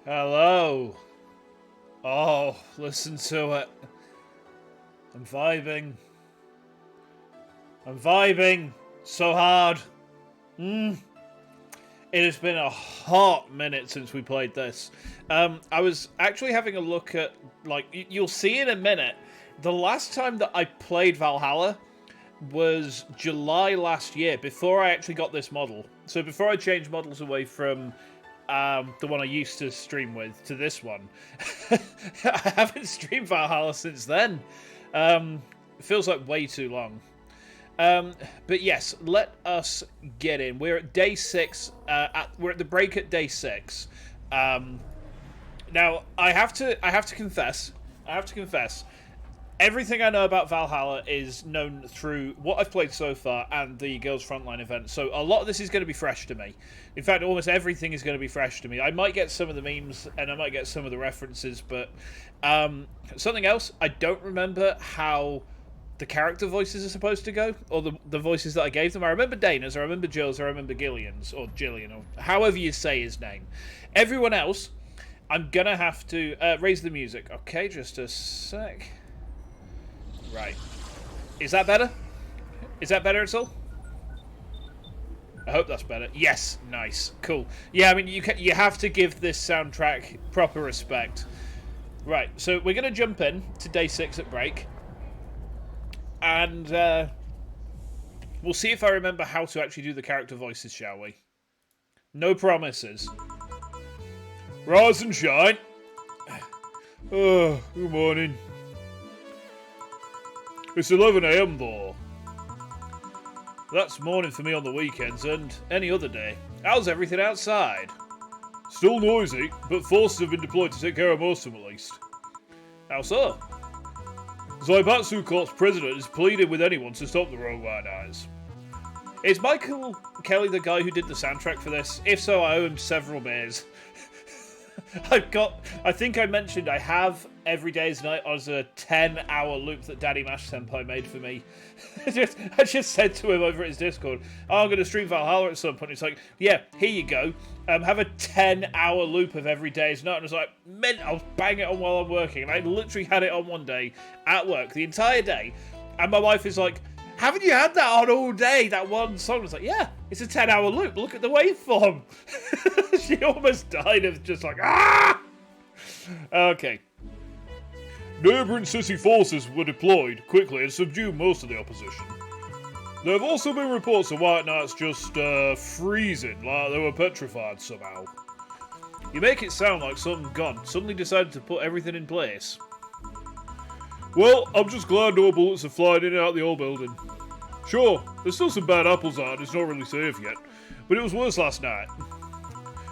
Hello. Oh, listen to it. I'm vibing. I'm vibing so hard. It has been a hot minute since we played this. I was actually having a look at, like, you'll see in a minute, the last time that I played Valhalla was July last year, before I actually got this model. So before I changed models away from the one I used to stream with to this one. I haven't streamed Valhalla since then. It feels like way too long. But yes, let us get in. We're at day 6. We're at the break at day 6. Now I have to confess. Everything I know about Valhalla is known through what I've played so far and the Girls Frontline event. So a lot of this is going to be fresh to me. In fact, almost everything is going to be fresh to me. I might get some of the memes and I might get some of the references, but something else, I don't remember how the character voices are supposed to go, or the voices that I gave them. I remember Dana's, I remember Jill's, I remember Gillian's, or Jillian, or however you say his name. Everyone else, I'm going to have to raise the music. Okay, just a sec. Right. Is that better? Is that better at all? I hope that's better. Yes. Nice. Cool. Yeah, I mean, you have to give this soundtrack proper respect. Right, so we're going to jump in to day 6 at break. And we'll see if I remember how to actually do the character voices, shall we? No promises. Rise and shine. Oh, good morning. It's 11 AM though. That's morning for me on the weekends and any other day. How's everything outside? Still noisy, but forces have been deployed to take care of most of them at least. How so? Zaibatsu Corp's president is pleading with anyone to stop the Rogue White Eyes. Is Michael Kelly the guy who did the soundtrack for this? If so, I owe him several beers. I think I mentioned I have Every Day's Night as a 10-hour loop that Daddy Mash Senpai made for me. I just said to him over at his Discord, oh, I'm going to stream Valhalla at some point. He's like, yeah, here you go. Have a 10-hour loop of Every Day's Night. And I was like, man, I'll bang it on while I'm working. And I literally had it on one day at work, the entire day. And my wife is like, haven't you had that on all day, that one song? I was like, yeah, it's a 10-hour loop. Look at the waveform. She almost died of just like, ah! Okay. Neighbouring Sissy forces were deployed quickly and subdued most of the opposition. There have also been reports of White Knights just freezing, like they were petrified somehow. You make it sound like some god suddenly decided to put everything in place. Well, I'm just glad no bullets are flying in and out the old building. Sure, there's still some bad apples out and it's not really safe yet, but it was worse last night.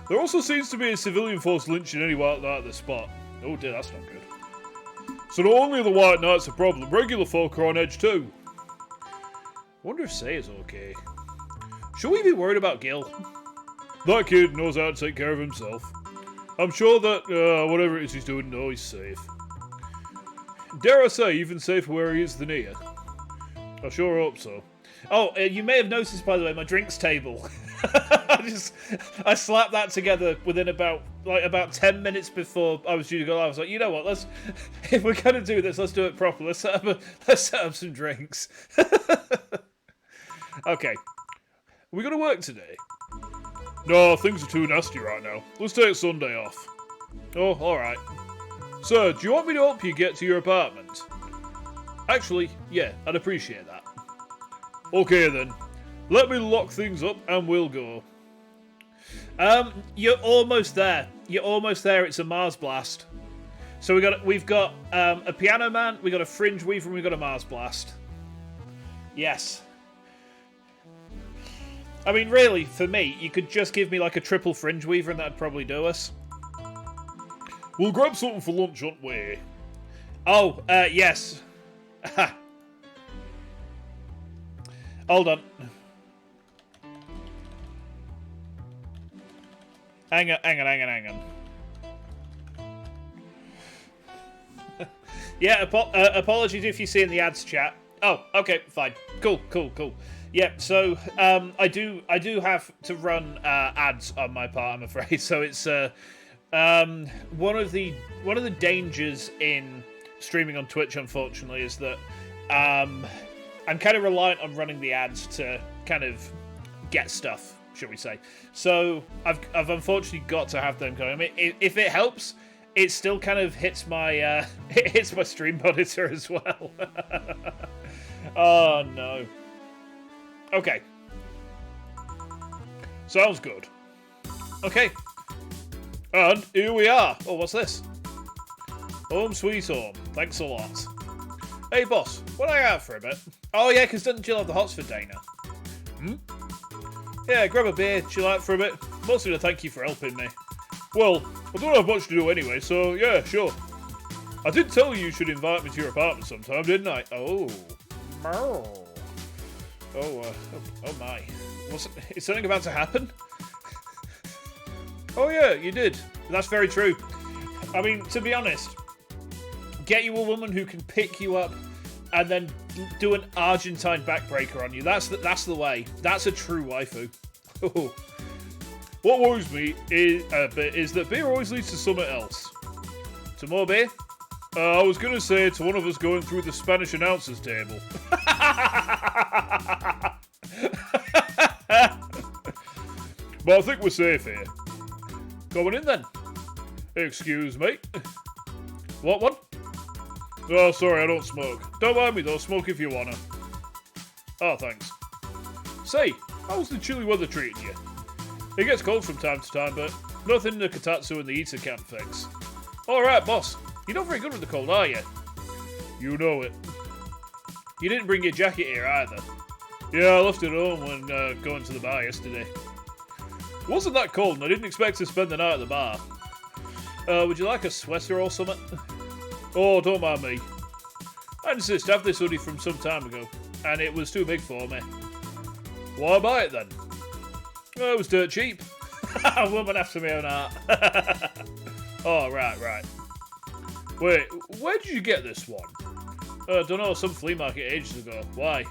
There also seems to be a civilian force lynching anyone out there at this spot. Oh dear, that's not good. So not only are the White Knights a problem, regular folk are on edge too. Wonder if Say is okay. Should we be worried about Gil? That kid knows how to take care of himself. I'm sure that whatever it is he's doing, he's safe. Dare I say, even safer where he is than here. I sure hope so. Oh, you may have noticed, by the way, my drinks table. I slapped that together within about 10 minutes before I was due to go live. I was like, you know what? If we're gonna do this, let's do it properly. Let's set up some drinks. Okay, are we gonna work today? No, things are too nasty right now. Let's take Sunday off. Oh, all right. Sir, do you want me to help you get to your apartment? Actually, yeah, I'd appreciate that. Okay then. Let me lock things up and we'll go. You're almost there. You're almost there. It's a Mars Blast. So we've got a Piano Man, we got a Fringe Weaver, and we got a Mars Blast. Yes. I mean, really, for me, you could just give me like a triple Fringe Weaver and that'd probably do us. We'll grab something for lunch, aren't we? Oh, yes. Hold on. Hang on. Yeah, apologies if you see in the ads chat. Oh, okay, fine. Cool. Yeah, so I do have to run ads on my part, I'm afraid. So it's One of the dangers in streaming on Twitch, unfortunately, is that I'm kind of reliant on running the ads to kind of get stuff, shall we say. So I've unfortunately got to have them going. I mean, if it helps, it still kind of hits my it hits my stream monitor as well. Oh no. Okay. Sounds good. Okay. And here we are. Oh, what's this? Home sweet home. Thanks a lot. Hey boss, what I out for a bit? Oh yeah, because doesn't Jill have the hots for Dana? Hmm? Yeah, grab a beer, chill out for a bit. Mostly to thank you for helping me. Well, I don't have much to do anyway, so yeah, sure. I did tell you should invite me to your apartment sometime, didn't I? Oh. Oh my. Is something about to happen? Oh yeah, you did. That's very true. I mean, to be honest, get you a woman who can pick you up and then do an Argentine backbreaker on you. That's the way. That's a true waifu. What worries me is that beer always leads to something else. To more beer? I was going to say to one of us going through the Spanish announcers table. But I think we're safe here. Going in then. Excuse me. What one? Oh, sorry, I don't smoke. Don't mind me though, smoke if you wanna. Oh, thanks. Say, how's the chilly weather treating you? It gets cold from time to time, but nothing the Katatsu and the Eater can't fix. Alright, boss. You're not very good with the cold, are you? You know it. You didn't bring your jacket here either. Yeah, I left it home when going to the bar yesterday. It wasn't that cold, and I didn't expect to spend the night at the bar. Would you like a sweater or something? Oh, don't mind me. I insist, I have this hoodie from some time ago, and it was too big for me. Why buy it then? Oh, it was dirt cheap. A woman after my own heart. Oh, right. Wait, where did you get this one? Don't know, some flea market ages ago. Why?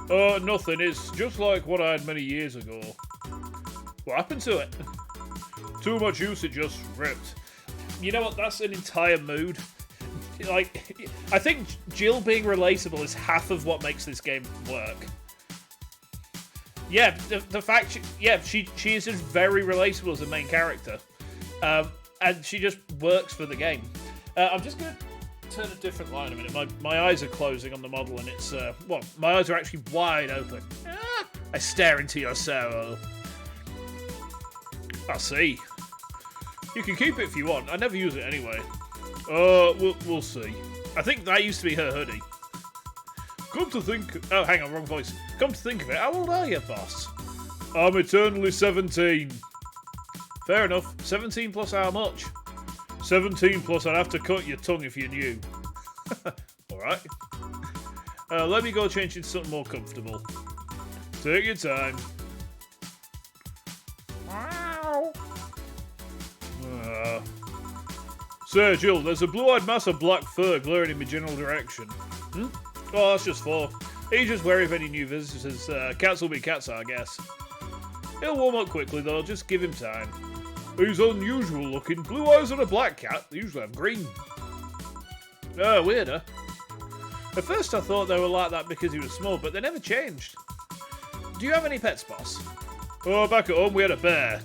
Nothing. It's just like what I had many years ago. What happened to it? Too much use, it just ripped. You know what? That's an entire mood. Like, I think Jill being relatable is half of what makes this game work. Yeah, the fact she is just very relatable as a main character, and she just works for the game. I'm just gonna turn a different line a minute. My eyes are closing on the model, and it's my eyes are actually wide open. I stare into your soul. I see. You can keep it if you want. I never use it anyway. We'll see. I think that used to be her hoodie. Come to think... Oh, hang on, wrong voice. Come to think of it, how old are you, boss? I'm eternally 17. Fair enough. 17 plus how much? 17 plus I'd have to cut your tongue if you knew. Alright. Let me go change into something more comfortable. Take your time. Say, Jill, there's a blue-eyed mass of black fur glaring in my general direction. Hmm? Oh, that's just for. He's just wary of any new visitors. Cats will be cats, I guess. He'll warm up quickly, though. Just give him time. He's unusual looking. Blue eyes on a black cat. They usually have green. Weird, huh? At first I thought they were like that because he was small, but they never changed. Do you have any pets, boss? Oh, back at home we had a bear.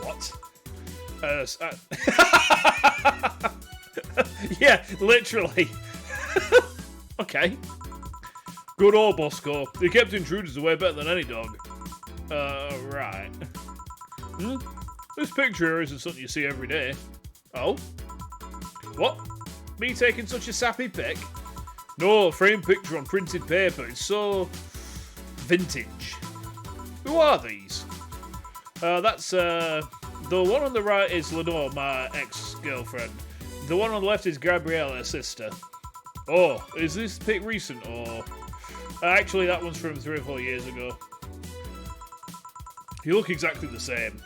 What? Yeah, literally. Okay. Good old Bosco. He kept intruders away better than any dog. Right. Hmm? This picture here isn't something you see every day. Oh? What? Me taking such a sappy pic? No, a framed picture on printed paper. It's so... vintage. Who are these? That's, the one on the right is Lenore, my ex-girlfriend. The one on the left is Gabriella, her sister. Oh, is this pic recent, or... actually, that one's from 3 or 4 years ago. You look exactly the same.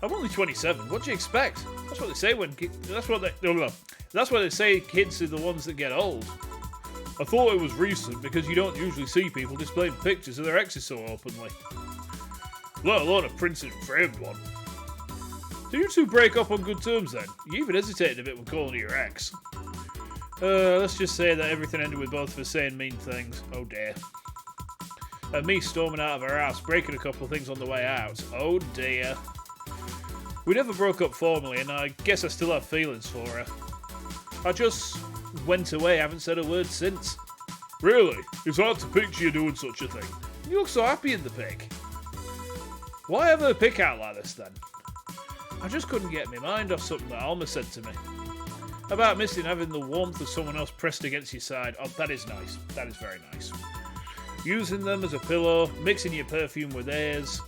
I'm only 27. What do you expect? That's what they say when... That's what they say kids are the ones that get old. I thought it was recent because you don't usually see people displaying pictures of their exes so openly. Let alone a printed and framed one. Did you two break up on good terms then? You even hesitated a bit when calling her your ex. Let's just say that everything ended with both of us saying mean things. Oh dear. And me storming out of her house, breaking a couple of things on the way out. Oh dear. We never broke up formally, and I guess I still have feelings for her. I just went away, haven't said a word since. Really? It's hard to picture you doing such a thing. You look so happy in the pic. Why have a pic out like this then? I just couldn't get my mind off something that Alma said to me. About missing having the warmth of someone else pressed against your side. Oh, that is nice. That is very nice. Using them as a pillow, mixing your perfume with theirs,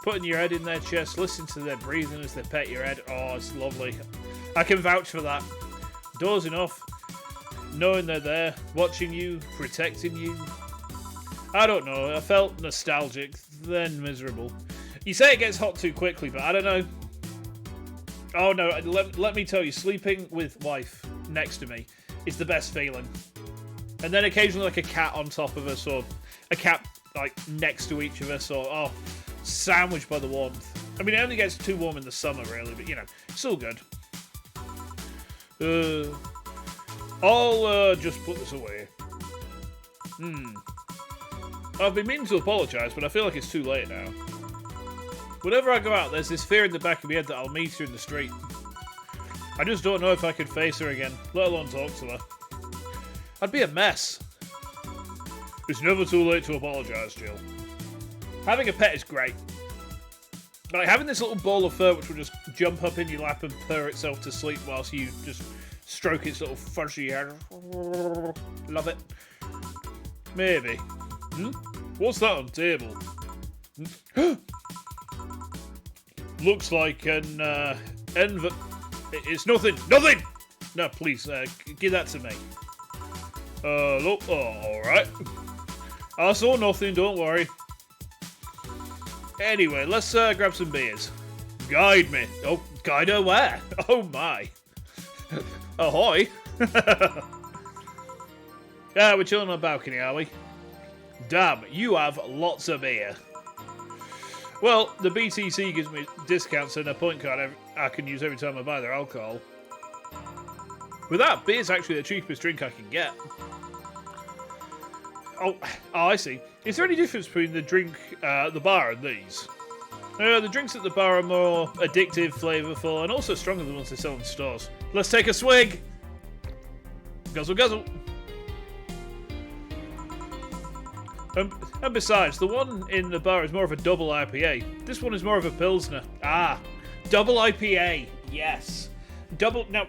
putting your head in their chest, listening to their breathing as they pet your head. Oh, it's lovely. I can vouch for that. Dozing off, knowing they're there, watching you, protecting you. I don't know, I felt nostalgic, then miserable. You say it gets hot too quickly, but I don't know. Oh no, let me tell you, sleeping with wife next to me is the best feeling. And then occasionally like a cat on top of us, or a cat like next to each of us, or oh, sandwiched by the warmth. I mean, it only gets too warm in the summer really, but you know, it's all good. I'll just put this away. I've been meaning to apologise, but I feel like it's too late now. Whenever I go out, there's this fear in the back of my head that I'll meet her in the street. I just don't know if I could face her again, let alone talk to her. I'd be a mess. It's never too late to apologise, Jill. Having a pet is great. Like having this little ball of fur which will just jump up in your lap and purr itself to sleep whilst you just stroke its little fuzzy head. Love it. Maybe. What's that on the table? Looks like an It's nothing. Nothing. No, please, give that to me. Look. Oh, all right. I saw nothing. Don't worry. Anyway, let's grab some beers. Guide me. Oh, guide her where? Oh my. Ahoy. Yeah, we're chilling on the balcony, are we? Damn, you have lots of beer. Well, the BTC gives me discounts and a point card I can use every time I buy their alcohol. With that, beer's actually the cheapest drink I can get. Oh, I see. Is there any difference between the drink at the bar and these? The drinks at the bar are more addictive, flavourful, and also stronger than the ones they sell in stores. Let's take a swig! Guzzle, guzzle! And besides, the one in the bar is more of a double IPA. This one is more of a Pilsner. Ah, double IPA. Yes. Double, now.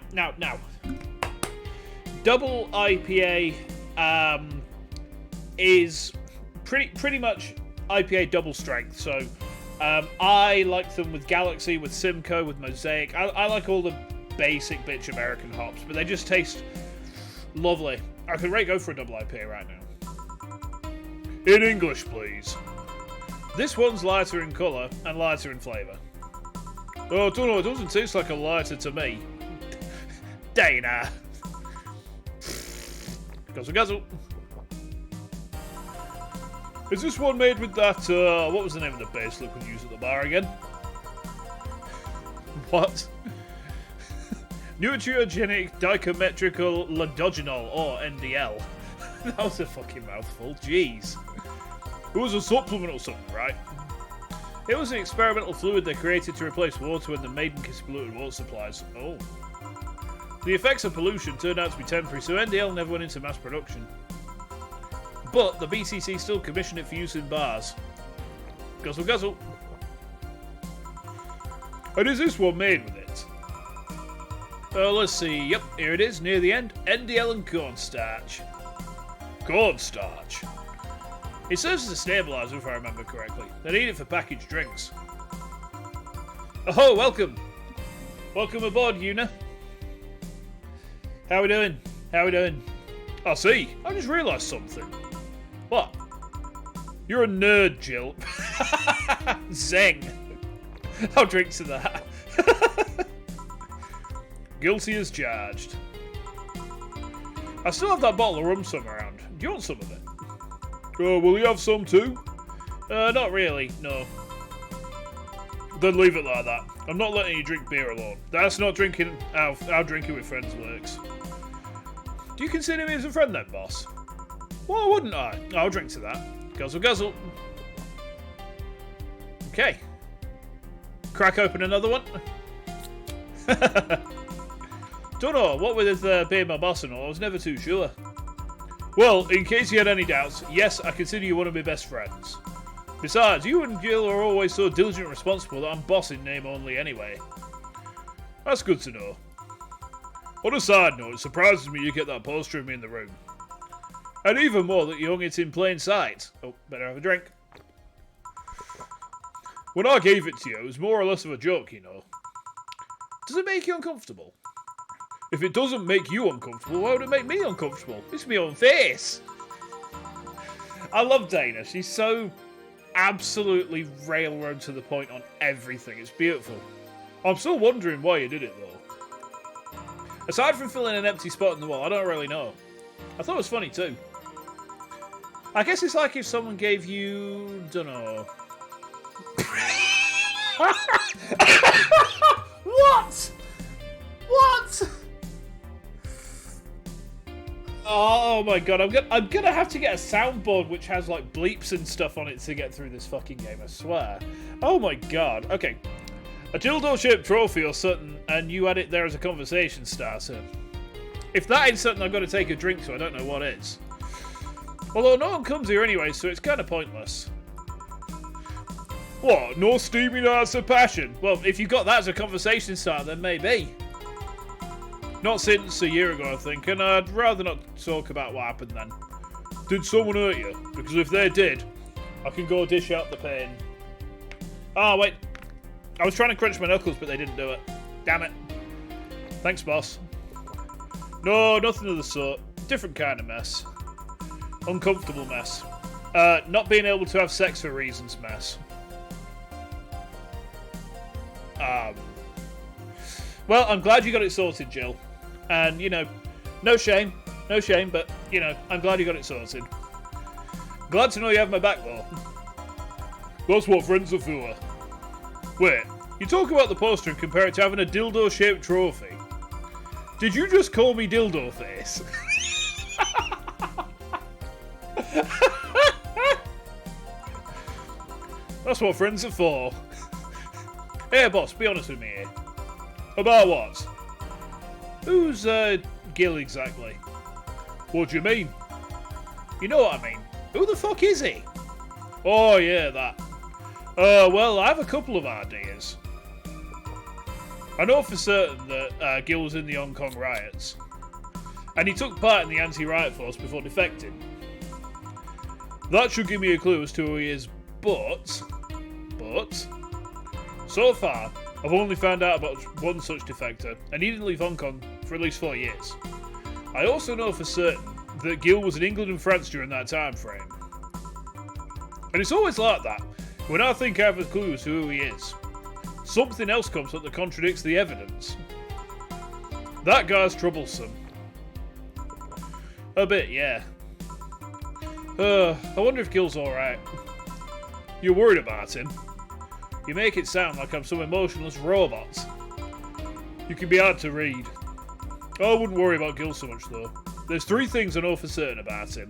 Double IPA is pretty much IPA double strength. So I like them with Galaxy, with Simcoe, with Mosaic. I like all the basic bitch American hops, but they just taste lovely. I could go for a double IPA right now. In English, please. This one's lighter in colour and lighter in flavour. Oh, I don't know, it doesn't taste like a lighter to me. Dana. Guzzle, guzzle. Is this one made with that, what was the name of the base liquid used at the bar again? What? Nutriogenic dichometrical ladogenol, or NDL. That was a fucking mouthful, jeez. It was a supplement or something, right? It was an experimental fluid they created to replace water when the Maiden Kiss polluted water supplies. Oh. The effects of pollution turned out to be temporary, so NDL never went into mass production. But the BCC still commissioned it for use in bars. Guzzle, guzzle. And is this one made with it? Let's see. Yep, here it is, near the end. NDL and cornstarch. Cornstarch. It serves as a stabiliser, if I remember correctly. They need it for packaged drinks. Oh, welcome. Welcome aboard, Una. How we doing? How we doing? I see. I just realised something. What? You're a nerd, Jill. Zing. I'll drink to that. Guilty as charged. I still have that bottle of rum somewhere around. Do you want some of it? Will you have some too? Not really, no. Then leave it like that. I'm not letting you drink beer alone. That's not drinking how drinking with friends works. Do you consider me as a friend then, boss? Why wouldn't I? I'll drink to that. Guzzle, guzzle. Okay. Crack open another one. Don't know, what with being my boss and all, I was never too sure. Well, in case you had any doubts, yes, I consider you one of my best friends. Besides, you and Jill are always so diligent and responsible that I'm boss in name only anyway. That's good to know. On a side note, it surprises me you get that poster of me in the room. And even more that you hung it in plain sight. Oh, better have a drink. When I gave it to you, it was more or less of a joke, you know. Does it make you uncomfortable? If it doesn't make you uncomfortable, why would it make me uncomfortable? It's my own face. I love Dana. She's so absolutely railroad to the point on everything. It's beautiful. I'm still wondering why you did it, though. Aside from filling an empty spot in the wall, I don't really know. I thought it was funny, too. I guess it's like if someone gave you... dunno... What? What? Oh my god, I'm gonna have to get a soundboard which has like bleeps and stuff on it to get through this fucking game, I swear. Oh my god. Okay. A dildo-shaped trophy or something, and you had it there as a conversation starter. If that ain't something I've got to take a drink to, I don't know what is. Although no one comes here anyway, so it's kind of pointless. What? No steamy nights of passion? Well, if you got that as a conversation starter, then maybe. Not since a year ago, I think, and I'd rather not talk about what happened then. Did someone hurt you? Because if they did, I can go dish out the pain. Oh, wait. I was trying to crunch my knuckles, but they didn't do it. Damn it. Thanks, boss. No, nothing of the sort. Different kind of mess. Uncomfortable mess. Not being able to have sex for reasons mess. Well, I'm glad you got it sorted, Jill. And, you know, no shame, but, you know, I'm glad you got it sorted. Glad to know you have my back, though. That's what friends are for. Wait, you talk about the poster and compare it to having a dildo-shaped trophy. Did you just call me dildo face? That's what friends are for. Hey, boss, be honest with me here. About what? Who's, Gil exactly? What do you mean? You know what I mean. Who the fuck is he? Oh, yeah, that. Well, I have a couple of ideas. I know for certain that Gil was in the Hong Kong riots. And he took part in the anti-riot force before defecting. That should give me a clue as to who he is, but... So far, I've only found out about one such defector, and he didn't leave Hong Kong for at least 4 years. I also know for certain that Gil was in England and France during that time frame. And it's always like that. When I think I have a clue as to who he is, something else comes up that contradicts the evidence. That guy's troublesome. A bit, yeah. I wonder if Gil's alright. You're worried about him? You make it sound like I'm some emotionless robot. You can be hard to read. I wouldn't worry about Gil so much, though. There's 3 things I know for certain about him.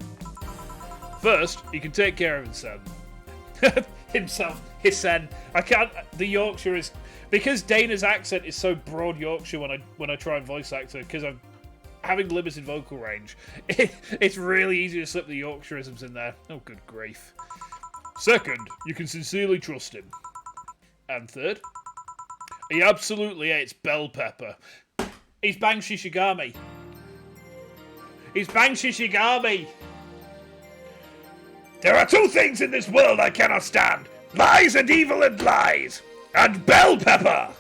First, he can take care of himself. Hissen. I can't. The Yorkshire is because Dana's accent is so broad Yorkshire when I try and voice act her because I'm having limited vocal range. It's really easy to slip the Yorkshireisms in there. Oh, good grief. Second, you can sincerely trust him. And third, he absolutely hates bell pepper. He's Bang Shishigami. He's Bang Shishigami. There are 2 things in this world I cannot stand. Lies and evil and lies. And bell pepper.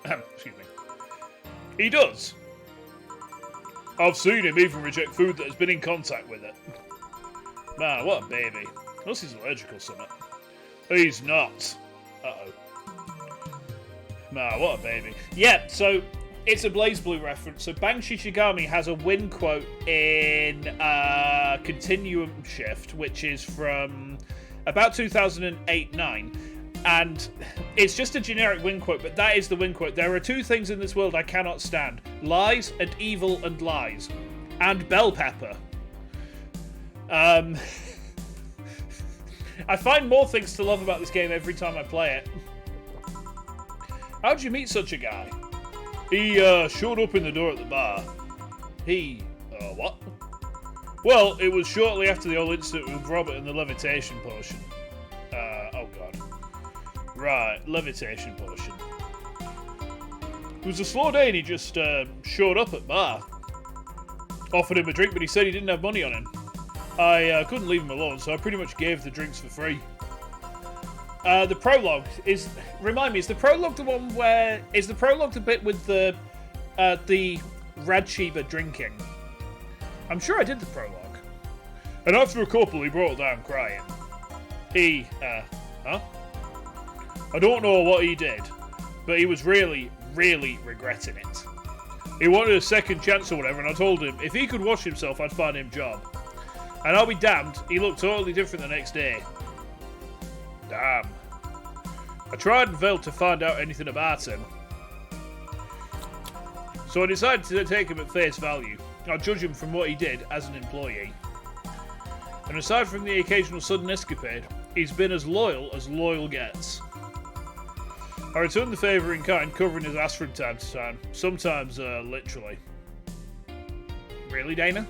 Excuse me. He does. I've seen him even reject food that has been in contact with it. Man, what a baby. Unless he's allergic or something. He's not. Uh-oh. Man, what a baby. Yeah, so it's a Blaze Blue reference. So Bang Shishigami has a win quote in Continuum Shift, which is from about 2008-9. And it's just a generic win quote, but that is the win quote. There are two things in this world I cannot stand. Lies and evil and lies. And bell pepper. I find more things to love about this game every time I play it. How'd you meet such a guy? He, showed up in the door at the bar. He, what? Well, it was shortly after the whole incident with Robert and the levitation potion. Oh god. Right, levitation potion. It was a slow day and he just, showed up at bar. Offered him a drink, but he said he didn't have money on him. I couldn't leave him alone, so I pretty much gave the drinks for free. The prologue is... Remind me, is the prologue the one where... Is the prologue the bit with the Radsheba drinking? I'm sure I did the prologue. And after a couple, he brought down crying. He, huh? I don't know what he did, but he was really, really regretting it. He wanted a second chance or whatever, and I told him if he could wash himself, I'd find him a job. And I'll be damned, he looked totally different the next day. Damn. I tried and failed to find out anything about him. So I decided to take him at face value. I'll judge him from what he did as an employee. And aside from the occasional sudden escapade, he's been as loyal gets. I returned the favour in kind, covering his ass from time to time. Sometimes, literally. Really, Dana?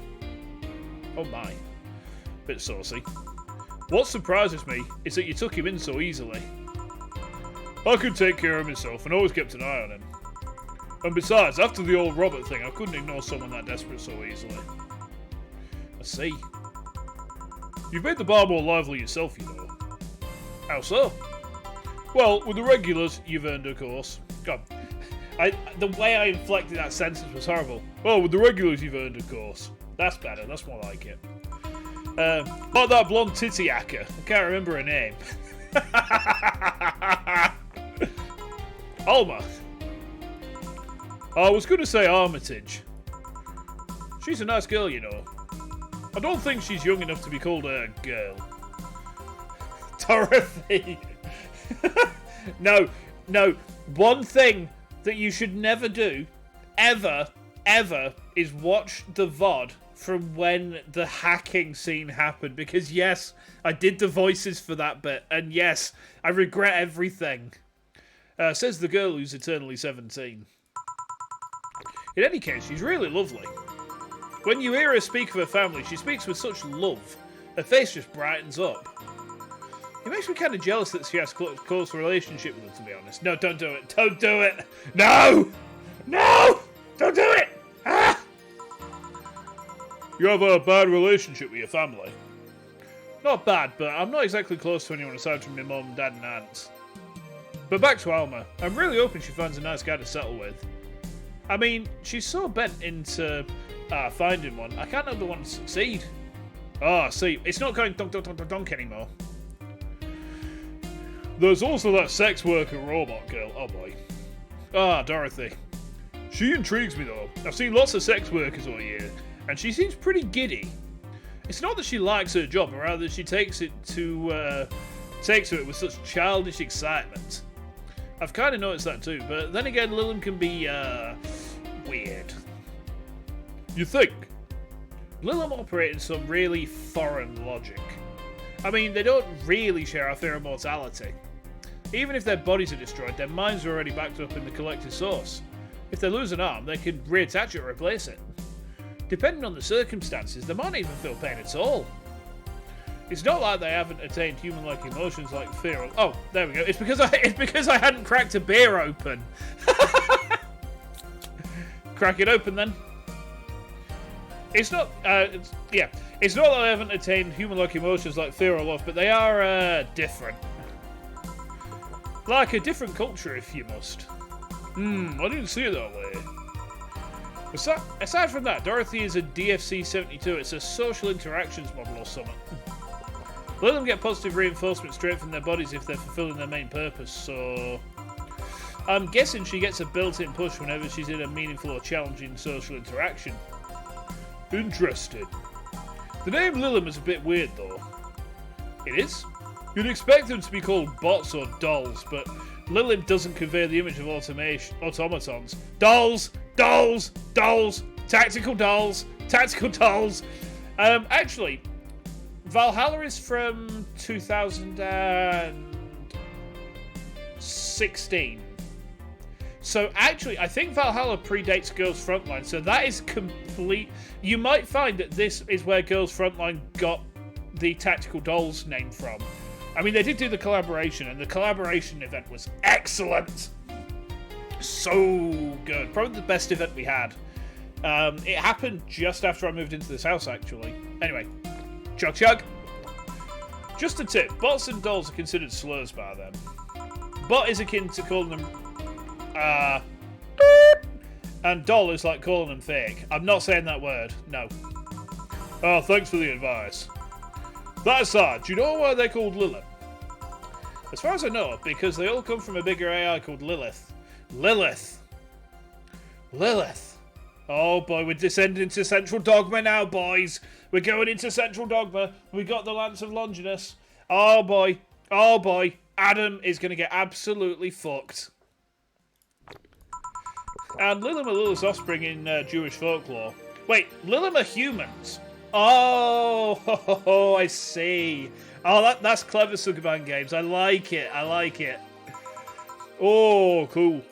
Oh my. Bit saucy. What surprises me is that you took him in so easily. I could take care of myself and always kept an eye on him. And besides, after the old Robert thing, I couldn't ignore someone that desperate so easily. I see. You've made the bar more lively yourself, you know. How so? Well, with the regulars, you've earned a course. God, the way I inflected that sentence was horrible. Well, with the regulars, you've earned a course. That's better, that's more like it. Like that blonde titty hacker. I can't remember her name. Alma. I was going to say Armitage. She's a nice girl, you know. I don't think she's young enough to be called a girl. Dorothy. No. One thing that you should never do, ever, is watch the VOD from when the hacking scene happened. Because yes, I did the voices for that bit. And yes, I regret everything. Says the girl who's eternally 17. In any case, she's really lovely. When you hear her speak of her family, she speaks with such love. Her face just brightens up. It makes me kind of jealous that she has a close relationship with them, to be honest. No, don't do it. Don't do it. No! No! Don't do it! Ah! You have a bad relationship with your family? Not bad, but I'm not exactly close to anyone aside from my mum, dad and aunts. But back to Alma. I'm really hoping she finds a nice guy to settle with. I mean, she's so bent into finding one. I can't help but want to succeed. Ah, see, it's not going donk anymore. There's also that sex worker robot girl. Oh boy. Ah, Dorothy. She intrigues me though. I've seen lots of sex workers all year, and she seems pretty giddy. It's not that she likes her job, but rather she takes to it with such childish excitement. I've kind of noticed that too, but then again, Lillian can be, weird. You think? Lillian operate in some really foreign logic. I mean, they don't really share our fear of mortality. Even if their bodies are destroyed, their minds are already backed up in the collective source. If they lose an arm, they can reattach it or replace it. Depending on the circumstances, they might not even feel pain at all. It's not like they haven't attained human-like emotions like fear or... Oh, there we go. It's because I hadn't cracked a beer open. Crack it open then. It's not... It's not that they haven't attained human-like emotions like fear or love, but they are, different. Like a different culture, if you must. I didn't see it that way. Aside from that, Dorothy is a DFC-72. It's a social interactions model or something. Let them get positive reinforcement straight from their bodies if they're fulfilling their main purpose, so... I'm guessing she gets a built-in push whenever she's in a meaningful or challenging social interaction. Interesting. The name Lillian is a bit weird, though. It is? You'd expect them to be called bots or dolls, but Lilith doesn't convey the image of automatons. Dolls! Dolls! Dolls! Tactical dolls! Tactical dolls! Actually, Valhalla is from 2016. So actually, I think Valhalla predates Girls Frontline, so that is complete. You might find that this is where Girls Frontline got the Tactical Dolls name from. I mean, they did do the collaboration, and the collaboration event was excellent. So good. Probably the best event we had. It happened just after I moved into this house, actually. Anyway, chug chug. Just a tip, bots and dolls are considered slurs by them. Bot is akin to calling them and doll is like calling them fake. I'm not saying that word, no. Oh, thanks for the advice. That aside, do you know why they're called Lilith? As far as I know, because they all come from a bigger AI called Lilith. Lilith. Lilith. Oh boy, we're descending into Central Dogma now, boys. We're going into Central Dogma. We got the Lance of Longinus. Oh boy. Oh boy. Adam is going to get absolutely fucked. And Lilith are Lilith's offspring in Jewish folklore. Wait, Lilith are humans? Oh, I see. Oh, that's clever, Sugarman Games. I like it. I like it. Oh, cool.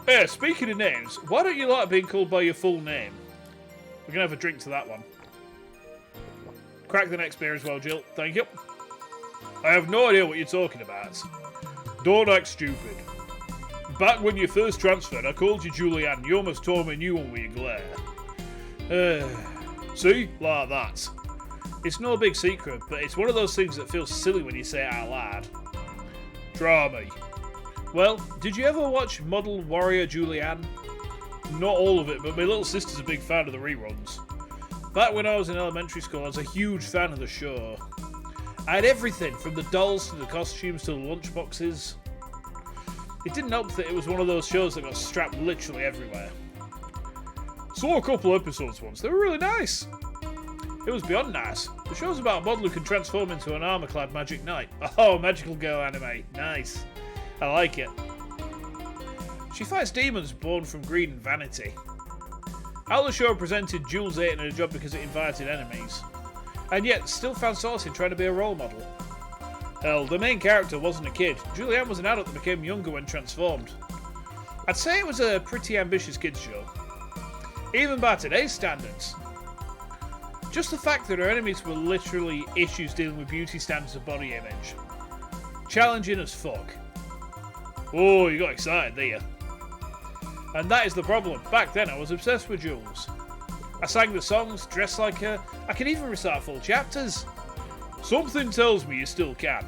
Yeah, speaking of names, why don't you like being called by your full name? We're going to have a drink to that one. Crack the next beer as well, Jill. Thank you. I have no idea what you're talking about. Don't act stupid. Back when you first transferred, I called you Julianne. You almost tore me a new one with your glare. See? Like that. It's no big secret, but it's one of those things that feels silly when you say it out loud. Try me. Well, did you ever watch Model Warrior Julianne? Not all of it, but my little sister's a big fan of the reruns. Back when I was in elementary school, I was a huge fan of the show. I had everything, from the dolls to the costumes to the lunchboxes. It didn't help that it was one of those shows that got strapped literally everywhere. Saw a couple episodes once, they were really nice. It was beyond nice. The show's about a model who can transform into an armour-clad magic knight. Oh, magical girl anime, nice. I like it. She fights demons born from greed and vanity. How the show presented Jules 8 in her job because it invited enemies. And yet, still found solace in trying to be a role model. Hell, the main character wasn't a kid. Julianne was an adult that became younger when transformed. I'd say it was a pretty ambitious kids show. Even by today's standards. Just the fact that her enemies were literally issues dealing with beauty standards of body image. Challenging as fuck. Oh, you got excited, there. And that is the problem. Back then I was obsessed with Jules. I sang the songs, dressed like her. I can even recite full chapters. Something tells me you still can.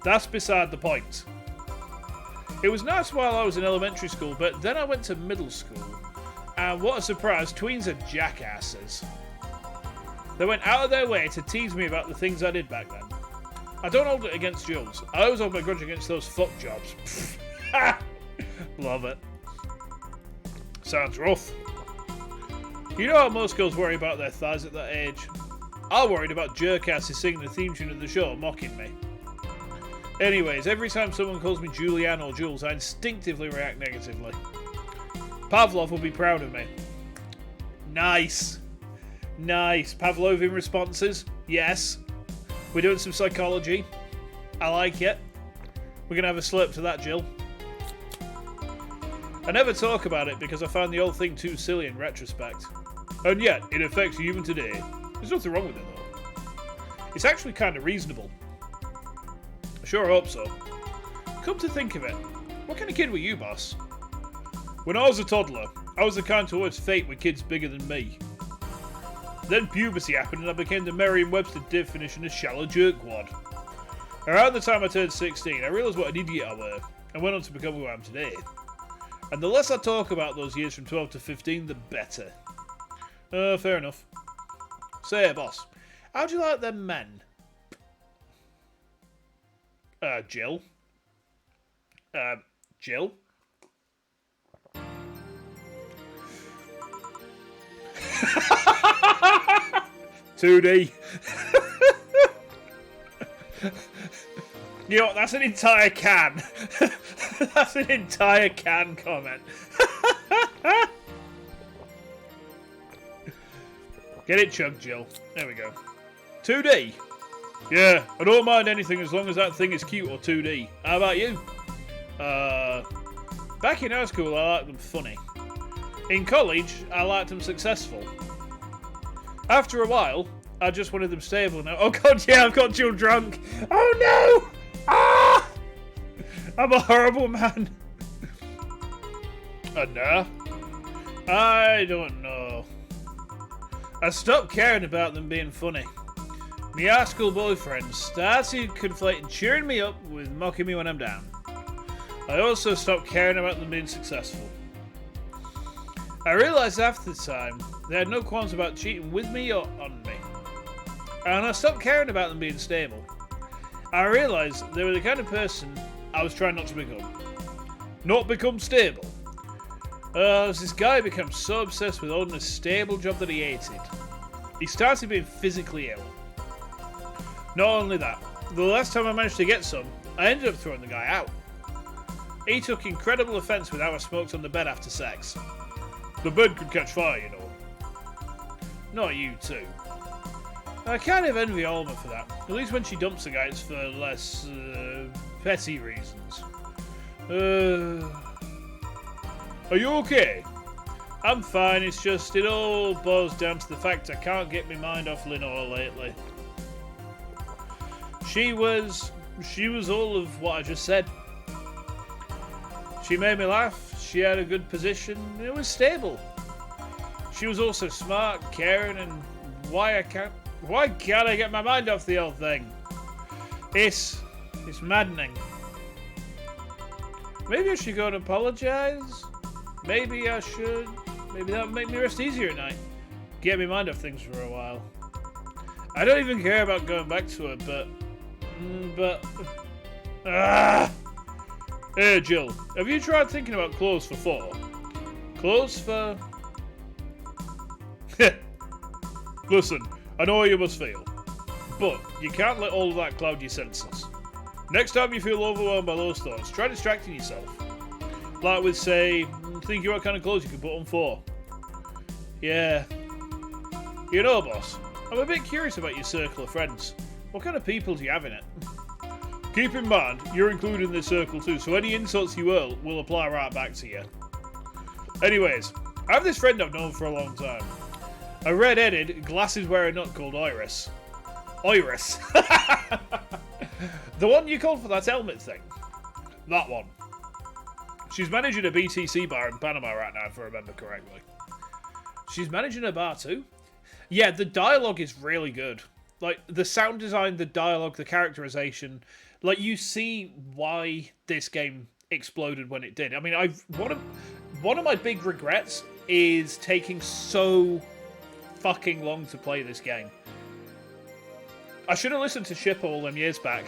That's beside the point. It was nice while I was in elementary school, but then I went to middle school. And what a surprise, tweens are jackasses. They went out of their way to tease me about the things I did back then. I don't hold it against Jules. I always hold my grudge against those fuck jobs. Love it. Sounds rough. You know how most girls worry about their thighs at that age? I worried about jerkasses singing the theme tune of the show, mocking me. Anyways, every time someone calls me Julianne or Jules, I instinctively react negatively. Pavlov will be proud of me. Nice. Nice. Pavlovian responses? Yes. We're doing some psychology. I like it. We're going to have a slurp to that, Jill. I never talk about it because I find the old thing too silly in retrospect. And yet, it affects you even today. There's nothing wrong with it, though. It's actually kind of reasonable. I sure hope so. Come to think of it, what kind of kid were you, boss? When I was a toddler, I was the kind towards fate with kids bigger than me. Then puberty happened and I became the Merriam-Webster definition of shallow jerkwad. Around the time I turned 16, I realised what an idiot I were, and went on to become who I am today. And the less I talk about those years from 12 to 15, the better. Fair enough. Say, boss, how'd you like them men? Jill? Jill? You know what, that's an entire can. That's an entire can comment. Get it chugged, Jill. There we go. 2D. Yeah, I don't mind anything as long as that thing is cute or 2D. How about you? Back in high school, I liked them funny. In college, I liked them successful. After a while, I just wanted them stable now. Oh god, yeah, I've got Jill drunk. Oh no! Ah! I'm a horrible man. No. I don't know. I stopped caring about them being funny. My high school boyfriend started conflating cheering me up with mocking me when I'm down. I also stopped caring about them being successful. I realised after the time they had no qualms about cheating with me or on me. And I stopped caring about them being stable. I realised they were the kind of person I was trying not to become. Not become stable. This guy became so obsessed with owning a stable job that he hated. He started being physically ill. Not only that, the last time I managed to get some, I ended up throwing the guy out. He took incredible offence with how I smoked on the bed after sex. The bed could catch fire, you know. Not you too. I kind of envy Alma for that. At least when she dumps a guy, it's for less, petty reasons. Are you okay? I'm fine, it's just, it all boils down to the fact I can't get my mind off Lenore lately. She was all of what I just said. She made me laugh, she had a good position, it was stable. She was also smart, caring, and why can't I get my mind off the whole thing? It's maddening. Maybe I should go and apologise. Maybe I should. Maybe that would make me rest easier at night. Get my mind off things for a while. I don't even care about going back to her, but... Hey, Jill. Have you tried thinking about clothes for 4? Clothes for... Listen, I know how you must feel. But you can't let all of that cloud your senses. Next time you feel overwhelmed by those thoughts, try distracting yourself. Like with, say, thinking what kind of clothes you can put on 4. Yeah. You know, boss, I'm a bit curious about your circle of friends. What kind of people do you have in it? Keep in mind, you're included in this circle too, so any insults you hurl will apply right back to you. Anyways, I have this friend I've known for a long time. A red-headed, glasses-wearing nut called Iris. Iris. The one you called for that helmet thing. That one. She's managing a BTC bar in Panama right now, if I remember correctly. She's managing a bar too? Yeah, the dialogue is really good. Like, the sound design, the dialogue, the characterization. Like, you see why this game exploded when it did. I mean, one of my big regrets is taking so fucking long to play this game. I should have listened to Ship all them years back.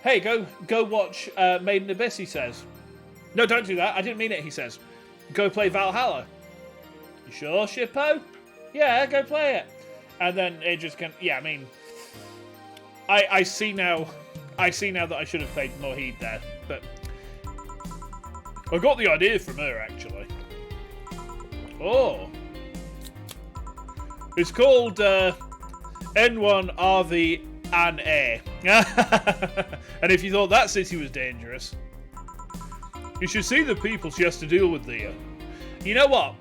Hey, go watch Made in Abyss, he says. No, don't do that. I didn't mean it, he says. Go play Valhalla. You sure, Shippo? Yeah, go play it. And then it just can... Yeah, I mean... I see now... I see now that I should have paid more heed there. But... I got the idea from her, actually. Oh. It's called... N1, RV, and A. And if you thought that city was dangerous... You should see the people she has to deal with there. You know what?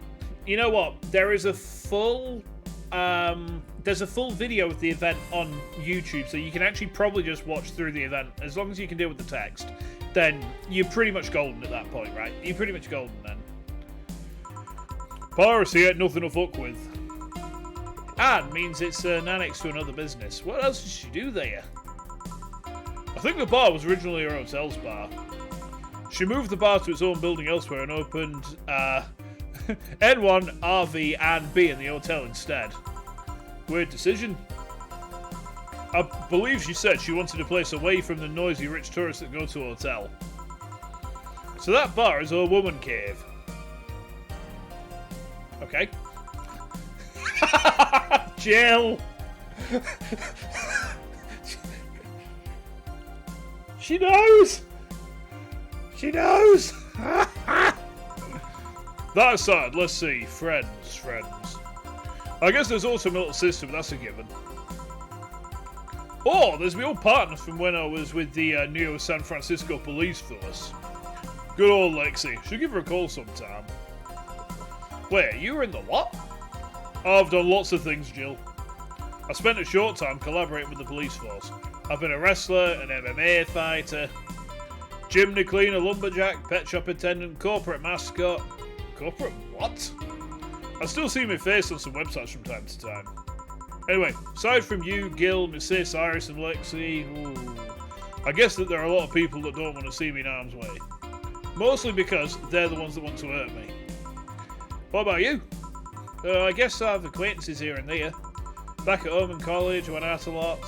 There is a full... there's a full video of the event on YouTube, so you can actually probably just watch through the event. As long as you can deal with the text, then you're pretty much golden at that point, right? You're pretty much golden then. Piracy ain't nothing to fuck with. And means it's an annex to another business. What else did she do there? I think the bar was originally her hotel's bar. She moved the bar to its own building elsewhere and opened N1, RV, and B in the hotel instead. Weird decision. I believe she said she wanted a place away from the noisy rich tourists that go to a hotel. So that bar is her woman cave. Okay. Jill! She knows! She knows! That aside, let's see. Friends. I guess there's also my little sister, but that's a given. Oh, there's my old partner from when I was with the Neo San Francisco police force. Good old Lexi. Should give her a call sometime. Wait, you were in the what? I've done lots of things, Jill. I spent a short time collaborating with the police force. I've been a wrestler, an MMA fighter, chimney cleaner, lumberjack, pet shop attendant, corporate mascot. Corporate what? I still see my face on some websites from time to time. Anyway, aside from you, Gil, my sis, Iris and Lexi, I guess that there are a lot of people that don't want to see me in harm's way. Mostly because they're the ones that want to hurt me. What about you? I guess I have acquaintances here and there. Back at home in college, I went out a lot.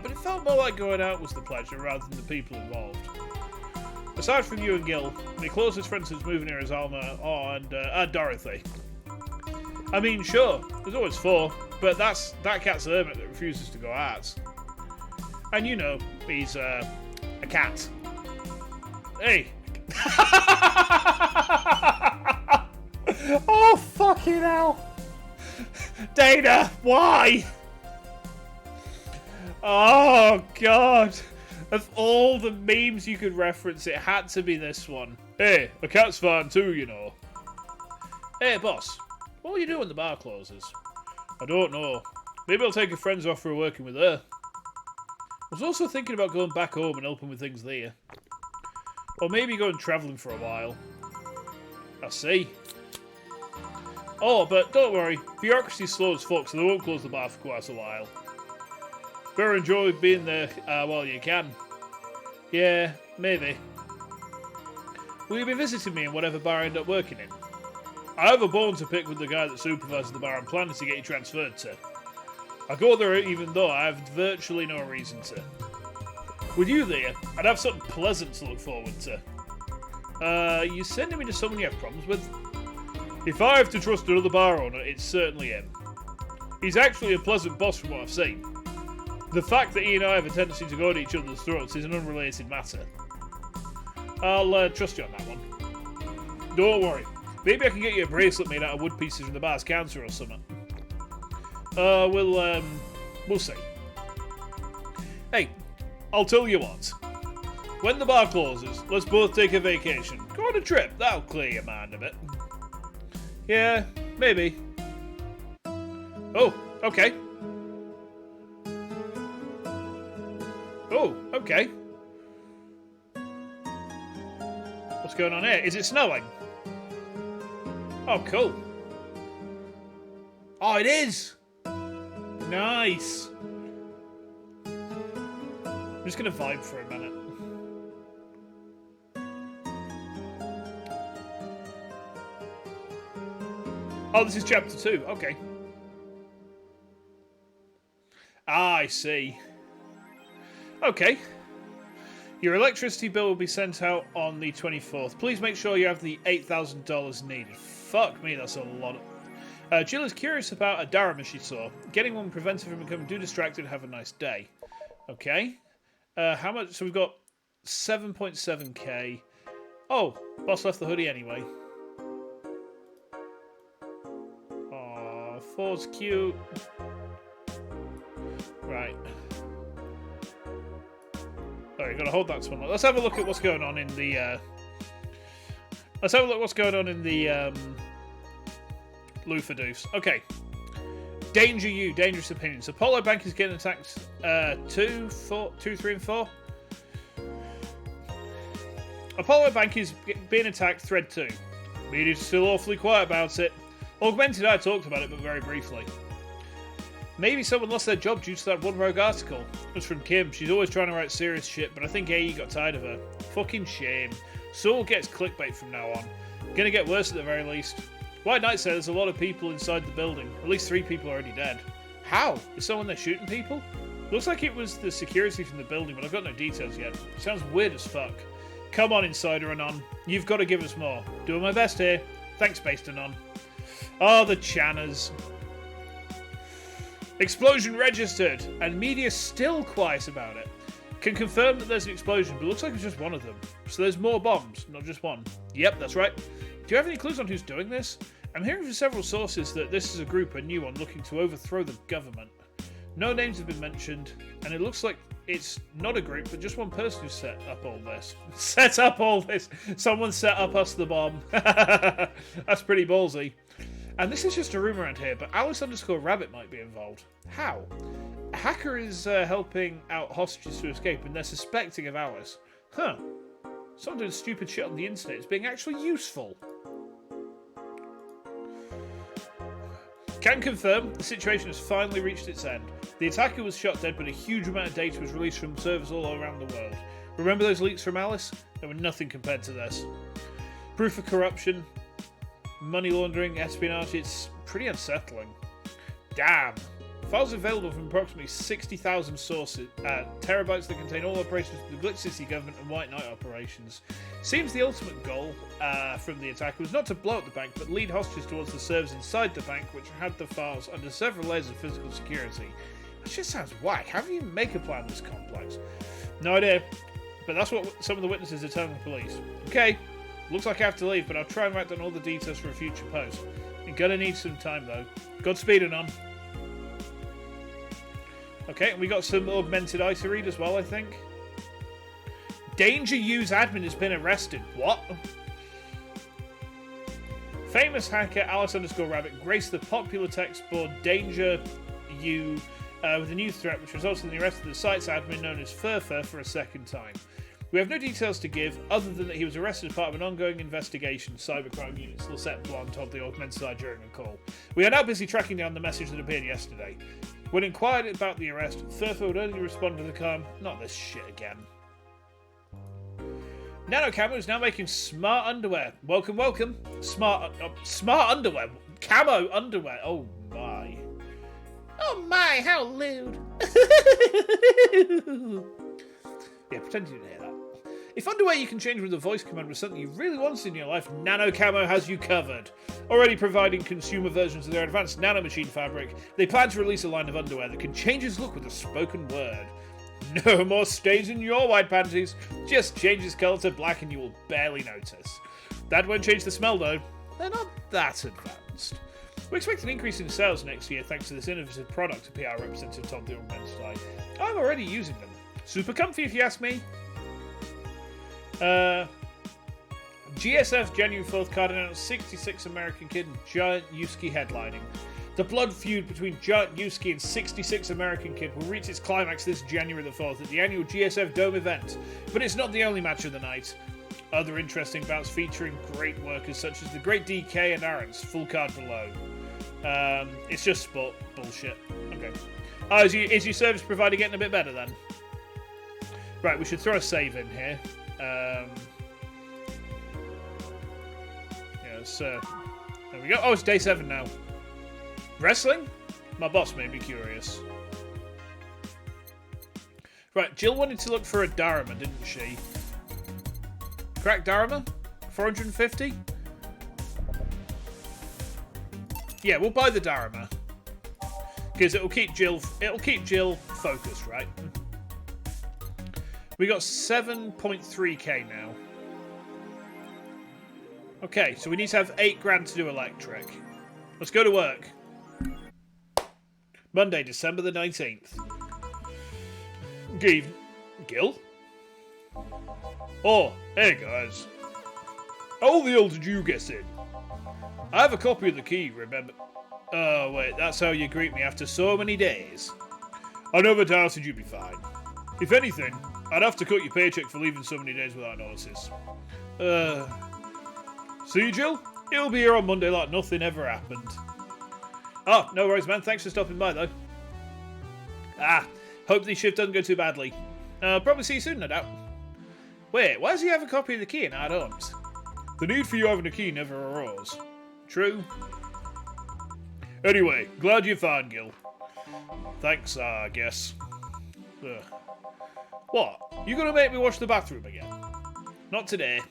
But it felt more like going out was the pleasure rather than the people involved. Aside from you and Gil, my closest friend since moving here is Alma, and Dorothy. I mean, sure, there's always four, but that cat's a hermit that refuses to go out. And you know, he's a cat. Hey! Oh, fucking hell! Dana, why? Oh, God. Of all the memes you could reference, it had to be this one. Hey, a cat's fine too, you know. Hey, boss. What will you do when the bar closes? I don't know. Maybe I'll take a friend's offer of working with her. I was also thinking about going back home and helping with things there. Or maybe going travelling for a while. I see. Oh, but don't worry. Bureaucracy's slow as fuck, so they won't close the bar for quite a while. Better enjoy being there while you can. Yeah, maybe. Will you be visiting me in whatever bar I end up working in? I have a bone to pick with the guy that supervises the bar I'm planning to get you transferred to. I go there even though I have virtually no reason to. With you there, I'd have something pleasant to look forward to. You sending me to someone you have problems with? If I have to trust another bar owner, it's certainly him. He's actually a pleasant boss from what I've seen. The fact that he and I have a tendency to go at each other's throats is an unrelated matter. I'll trust you on that one. Don't worry. Maybe I can get you a bracelet made out of wood pieces from the bar's counter or something. We'll see. Hey, I'll tell you what. When the bar closes, let's both take a vacation. Go on a trip, that'll clear your mind a bit. Yeah, maybe. Oh, okay. Oh, okay. What's going on here? Is it snowing? Oh, cool. Oh, it is! Nice! I'm just gonna vibe for a minute. Oh, this is chapter 2. Okay. Ah, I see. Okay. Your electricity bill will be sent out on the 24th. Please make sure you have the $8,000 needed. Fuck me, that's a lot. Jill is curious about a Dharma she saw. Getting one prevents her from becoming too distracted and have a nice day. Okay. How much? So we've got 7.7k. Oh, boss left the hoodie anyway. Aw, 4's cute. Right. Oh, you gotta hold that one. Let's have a look at what's going on in the. Let's have a look at what's going on in the Lufadoofs. Okay. Danger you, dangerous opinions. Apollo Bank is getting attacked. 2, 3, and 4. Apollo Bank is being attacked. Thread 2. Media's still awfully quiet about it. Augmented I talked about it, but very briefly. Maybe someone lost their job due to that one rogue article. It was from Kim. She's always trying to write serious shit, but I think AE got tired of her. Fucking shame. Soul gets clickbait from now on. Gonna get worse at the very least. White Knight said there's a lot of people inside the building. At least 3 people are already dead. How? Is someone there shooting people? Looks like it was the security from the building, but I've got no details yet. Sounds weird as fuck. Come on, Insider Anon. You've got to give us more. Doing my best here. Thanks, Based Anon. Oh, the Channers. Explosion registered, and media still quiet about it. Can confirm that there's an explosion, but it looks like it's just one of them. So there's more bombs, not just one. Yep, that's right. Do you have any clues on who's doing this? I'm hearing from several sources that this is a group, a new one, looking to overthrow the government. No names have been mentioned, and it looks like it's not a group, but just one person who set up all this. Set up all this! Someone set up us the bomb. That's pretty ballsy. And this is just a rumour around here, but Alice_Rabbit might be involved. How? A hacker is helping out hostages to escape, and they're suspecting of Alice. Huh. Someone doing stupid shit on the internet is being actually useful. Can confirm the situation has finally reached its end. The attacker was shot dead, but a huge amount of data was released from servers all around the world. Remember those leaks from Alice? They were nothing compared to this. Proof of corruption, money laundering, espionage, it's pretty unsettling. Damn. Files available from approximately 60,000 sources, terabytes that contain all operations for the Glitch City government and White Knight operations. Seems the ultimate goal from the attacker was not to blow up the bank, but lead hostages towards the servers inside the bank, which had the files under several layers of physical security. That just sounds whack. How do you make a plan this complex? No idea, but that's what some of the witnesses are telling the police. Okay, looks like I have to leave, but I'll try and write down all the details for a future post. You're gonna need some time though. Godspeed, Anon. Okay, and we got some augmented ISA read as well, I think. Danger U's admin has been arrested. What? Famous hacker Alice_Rabbit graced the popular text board Danger U with a new threat, which results in the arrest of the site's admin known as Furfur for a second time. We have no details to give, other than that he was arrested as part of an ongoing investigation. Cybercrime units, Lisette Blonde told the augmented side during a call. We are now busy tracking down the message that appeared yesterday. When inquired about the arrest, Furfur would only respond to the calm, not this shit again. Nano Camo is now making smart underwear. Welcome, welcome. Smart underwear. Camo underwear. Oh my. Oh my, how lewd. Yeah, pretend you didn't hear that. If underwear you can change with a voice command was something you really wanted in your life, Nano Camo has you covered. Already providing consumer versions of their advanced nanomachine fabric, they plan to release a line of underwear that can change its look with a spoken word. No more stains in your white panties, just change its colour to black and you will barely notice. That won't change the smell though, they're not that advanced. We expect an increase in sales next year thanks to this innovative product, a PR representative told the augmented side. I'm already using them. Super comfy if you ask me. GSF January 4th card announced 66 American Kid and Giant Yusuke headlining. The blood feud between Giant Yusuke and 66 American Kid will reach its climax this January the 4th at the annual GSF Dome event. But it's not the only match of the night. Other interesting bouts featuring great workers such as the Great DK and Arons, full card below. It's just sport bullshit. Okay. Oh, is your service provider getting a bit better then? Right, we should throw a save in here. There we go. Oh, it's day 7 now. Wrestling? My boss made me curious. Right, Jill wanted to look for a Dharma, didn't she? Crack Dharma? 450? Yeah, we'll buy the Dharma. Because it'll keep Jill focused, right? We got 7.3k now. Okay, so we need to have 8 grand to do electric. Let's go to work. Monday, December the 19th. Gil? Oh, hey guys. How the hell did you get in? I have a copy of the key, remember? Oh, wait, that's how you greet me after so many days. I never doubted you'd be fine. If anything, I'd have to cut your paycheck for leaving so many days without notice. See you, Jill? He'll be here on Monday like nothing ever happened. Oh, no worries, man. Thanks for stopping by, though. Hope the shift doesn't go too badly. Probably see you soon, no doubt. Wait, why does he have a copy of the key and I don't? The need for you having a key never arose. True. Anyway, glad you're fine, Gil. Thanks, I guess. What? You gonna make me wash the bathroom again? Not today.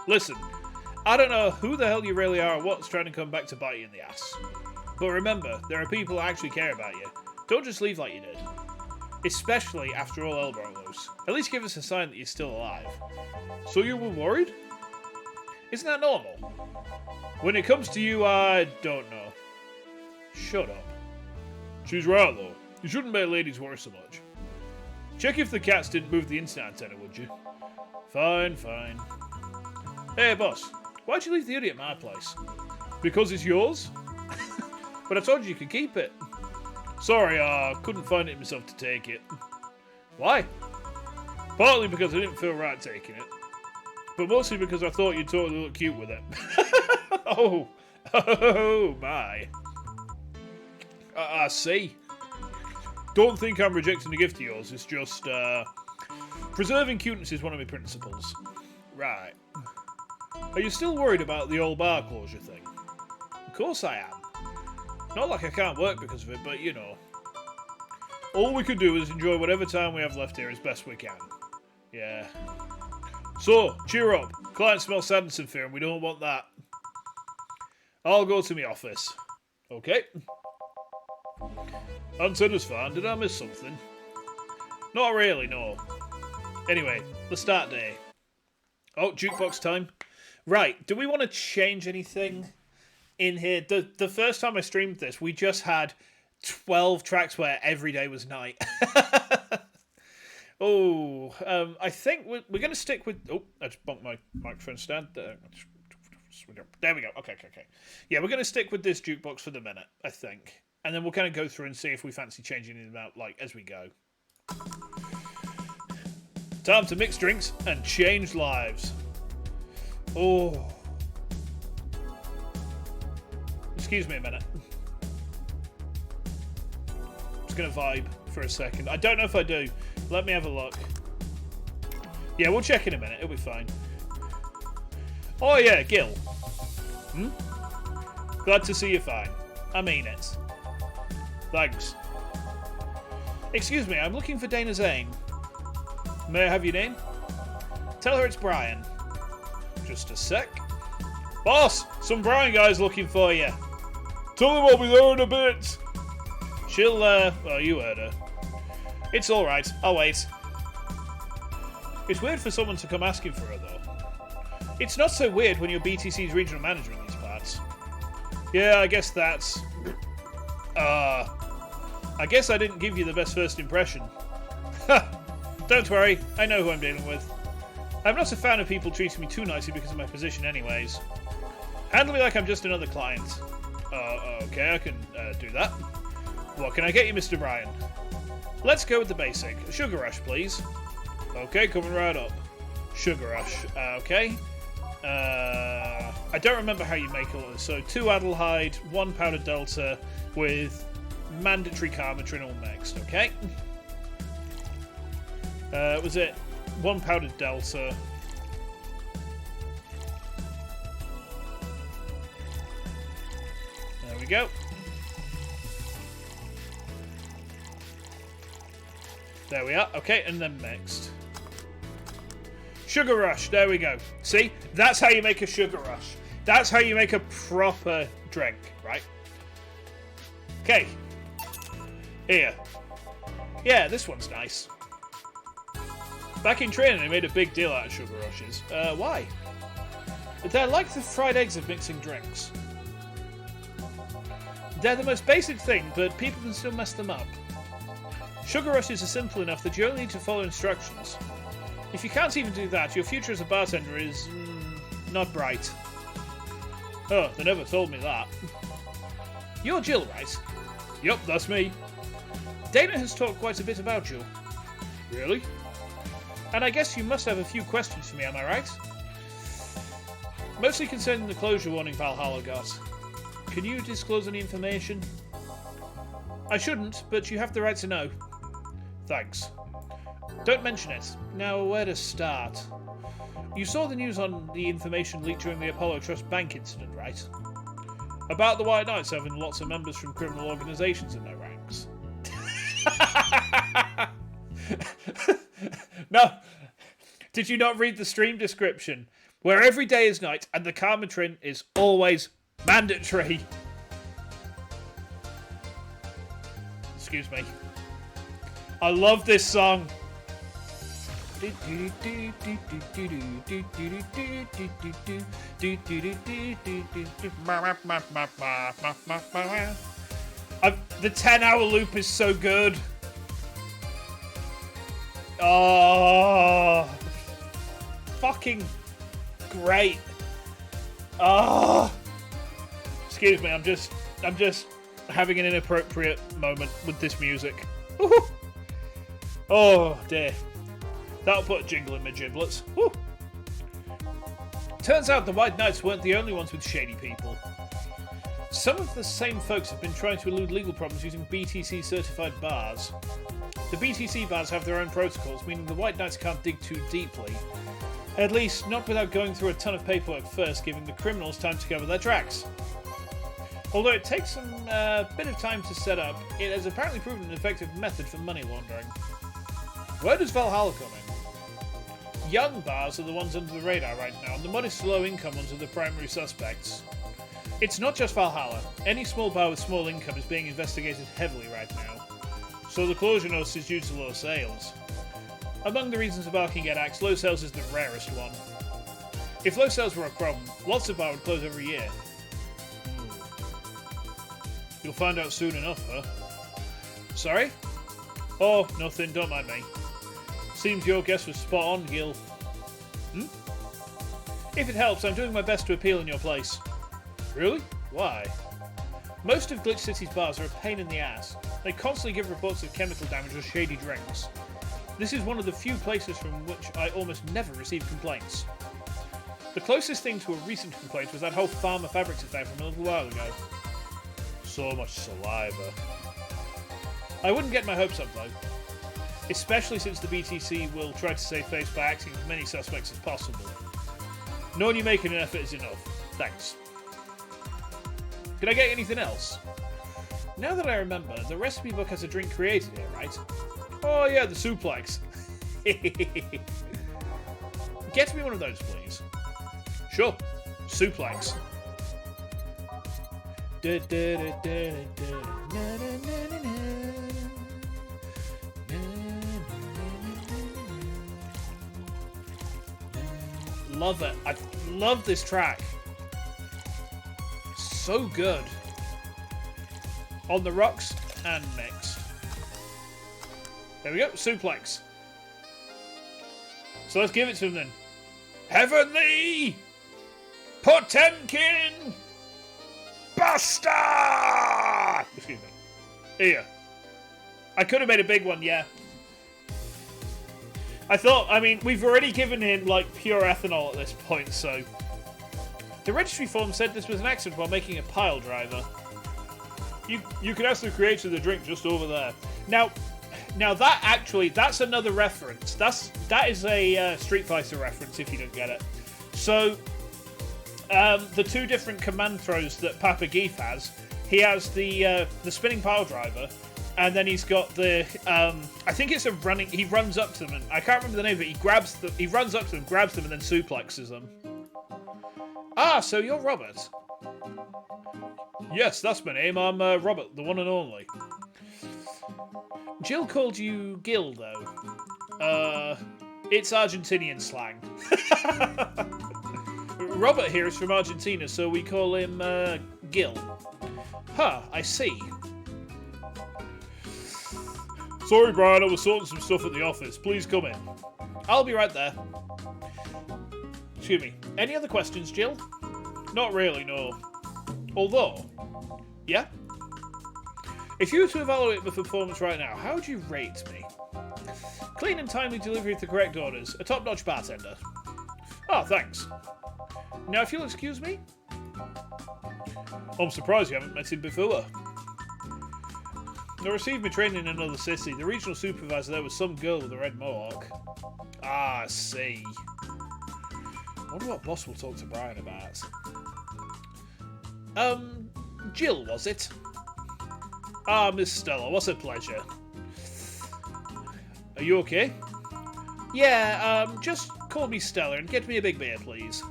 Listen, I don't know who the hell you really are or what's trying to come back to bite you in the ass. But remember, there are people who actually care about you. Don't just leave like you did. Especially after all hell broke loose. At least give us a sign that you're still alive. So you were worried? Isn't that normal? When it comes to you, I don't know. Shut up. She's right, though. You shouldn't make ladies worry so much. Check if the cats didn't move the internet antenna, would you? Fine, fine. Hey, boss. Why'd you leave the hoodie at my place? Because it's yours? But I told you could keep it. Sorry, I couldn't find it myself to take it. Why? Partly because I didn't feel right taking it. But mostly because I thought you'd totally look cute with it. Oh my. I see. Don't think I'm rejecting a gift of yours, it's just, preserving cuteness is one of my principles. Right. Are you still worried about the old bar closure thing? Of course I am. Not like I can't work because of it, but you know. All we can do is enjoy whatever time we have left here as best we can. Yeah. So, cheer up. Clients smell sadness and fear, and we don't want that. I'll go to my office. Okay. Antenna's fine. Did I miss something? Not really, no. Anyway, let's start day. Oh, jukebox time. Right, do we want to change anything in here? The first time I streamed this, we just had 12 tracks where every day was night. I think we're going to stick with... Oh, I just bumped my microphone stand. There we go. Okay. Yeah, we're going to stick with this jukebox for the minute, I think. And then we'll kind of go through and see if we fancy changing it out, like, as we go. Time to mix drinks and change lives. Oh. Excuse me a minute. Just going to vibe for a second. I don't know if I do. Let me have a look. Yeah, we'll check in a minute. It'll be fine. Oh, yeah, Gil. Glad to see you fine. I mean it. Thanks. Excuse me, I'm looking for Dana Zane. May I have your name? Tell her it's Brian. Just a sec. Boss, some Brian guy's looking for you. Tell him I'll be there in a bit. She'll, well, you heard her. It's alright, I'll wait. It's weird for someone to come asking for her, though. It's not so weird when you're BTC's regional manager in these parts. Yeah, I guess that's... I guess I didn't give you the best first impression. Ha! Don't worry, I know who I'm dealing with. I'm not a fan of people treating me too nicely because of my position anyways. Handle me like I'm just another client. Okay, I can do that. What can I get you, Mr. Bryan? Let's go with the basic. A sugar rush, please. Okay, coming right up. Sugar rush. Okay. I don't remember how you make all of this. So 2 Adelhyde, 1 powdered Delta with mandatory Carmitrin all mixed. Okay. Was it 1 powdered Delta? There we go. There we are. Okay, and then mixed. Sugar rush. There we go. See? That's how you make a sugar rush. That's how you make a proper drink, right? Okay. Here. Yeah, this one's nice. Back in training, they made a big deal out of sugar rushes. Why? They're like the fried eggs of mixing drinks. They're the most basic thing, but people can still mess them up. Sugar rushes are simple enough that you only need to follow instructions. If you can't even do that, your future as a bartender is... not bright. Oh, they never told me that. You're Jill, right? Yup, that's me. Dana has talked quite a bit about you. Really? And I guess you must have a few questions for me, am I right? Mostly concerning the closure warning Valhalla got. Can you disclose any information? I shouldn't, but you have the right to know. Thanks. Don't mention it. Now, where to start? You saw the news on the information leaked during the Apollo Trust Bank incident, right? About the White Knights having lots of members from criminal organisations in their ranks. No. Did you not read the stream description? Where every day is night and the Carmitrin is always mandatory. Excuse me. I love this song. The 10-hour loop is so good. Oh, fucking great. Oh, excuse me. I'm just having an inappropriate moment with this music. Woo-hoo. Oh dear. That'll put a jingle in my giblets. Woo. Turns out the White Knights weren't the only ones with shady people. Some of the same folks have been trying to elude legal problems using BTC certified bars. The BTC bars have their own protocols, meaning the White Knights can't dig too deeply. At least, not without going through a ton of paperwork first, giving the criminals time to cover their tracks. Although it takes some bit of time to set up, it has apparently proven an effective method for money laundering. Where does Valhalla come in? Young bars are the ones under the radar right now, and the modest low-income ones are the primary suspects. It's not just Valhalla. Any small bar with small income is being investigated heavily right now. So the closure notice is due to low sales. Among the reasons a bar can get axed, low sales is the rarest one. If low sales were a problem, lots of bars would close every year. You'll find out soon enough, huh? Sorry? Oh, nothing, don't mind me. Seems your guess was spot on, Gil. If it helps, I'm doing my best to appeal in your place. Really? Why? Most of Glitch City's bars are a pain in the ass. They constantly give reports of chemical damage or shady drinks. This is one of the few places from which I almost never receive complaints. The closest thing to a recent complaint was that whole Farmer Fabrics affair from a little while ago. So much saliva. I wouldn't get my hopes up though. Especially since the BTC will try to save face by acting as many suspects as possible. Knowing you making an effort is enough. Thanks. Can I get anything else? Now that I remember, the recipe book has a drink created here, right? Oh yeah, the suplex. Get me one of those, please. Sure. Suplex. Love it. I love this track. So good. On the rocks and mixed. There we go. Suplex. So let's give it to him then. Heavenly Potemkin Buster! Excuse me. Here. I could have made a big one, yeah. I mean, we've already given him, like, pure ethanol at this point, so... The registry form said this was an accident while making a pile driver. You can ask the creator of the drink just over there. Now that actually, that's another reference. That is a Street Fighter reference, if you don't get it. So, the two different command throws that Papa Geef has, he has the spinning pile driver, and then he's got the, I think it's a running, he runs up to them, and I can't remember the name, but he runs up to them, grabs them, and then suplexes them. Ah, so you're Robert. Yes, that's my name. I'm Robert, the one and only. Jill called you Gil, though. It's Argentinian slang. Robert here is from Argentina, so we call him Gil. Huh, I see. Sorry, Brian, I was sorting some stuff at the office. Please come in. I'll be right there. Excuse me. Any other questions, Jill? Not really, no. Although, yeah? If you were to evaluate my performance right now, how would you rate me? Clean and timely delivery of the correct orders. A top-notch bartender. Oh, thanks. Now, if you'll excuse me? I'm surprised you haven't met him before. I received my training in another city. The regional supervisor there was some girl with a red mohawk. Ah, I see. I wonder what boss will talk to Brian about. Jill, was it? Ah, Miss Stella, what's a pleasure. Are you okay? Yeah, just call me Stella and get me a big beer, please.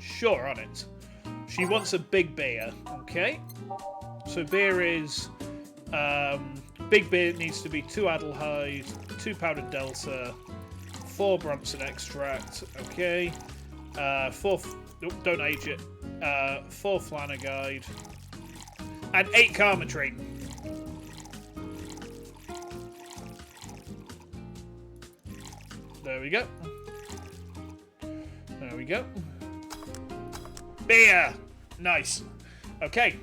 Sure, on it. She wants a big beer, okay? So beer is, Big beer needs to be 2 Adelheid, 2 powdered Delta, 4 Bronson extract, okay. 4, don't age it. 4 Flanaguide, and 8 Karma Train. There we go. There we go. Beer! Nice. Okay.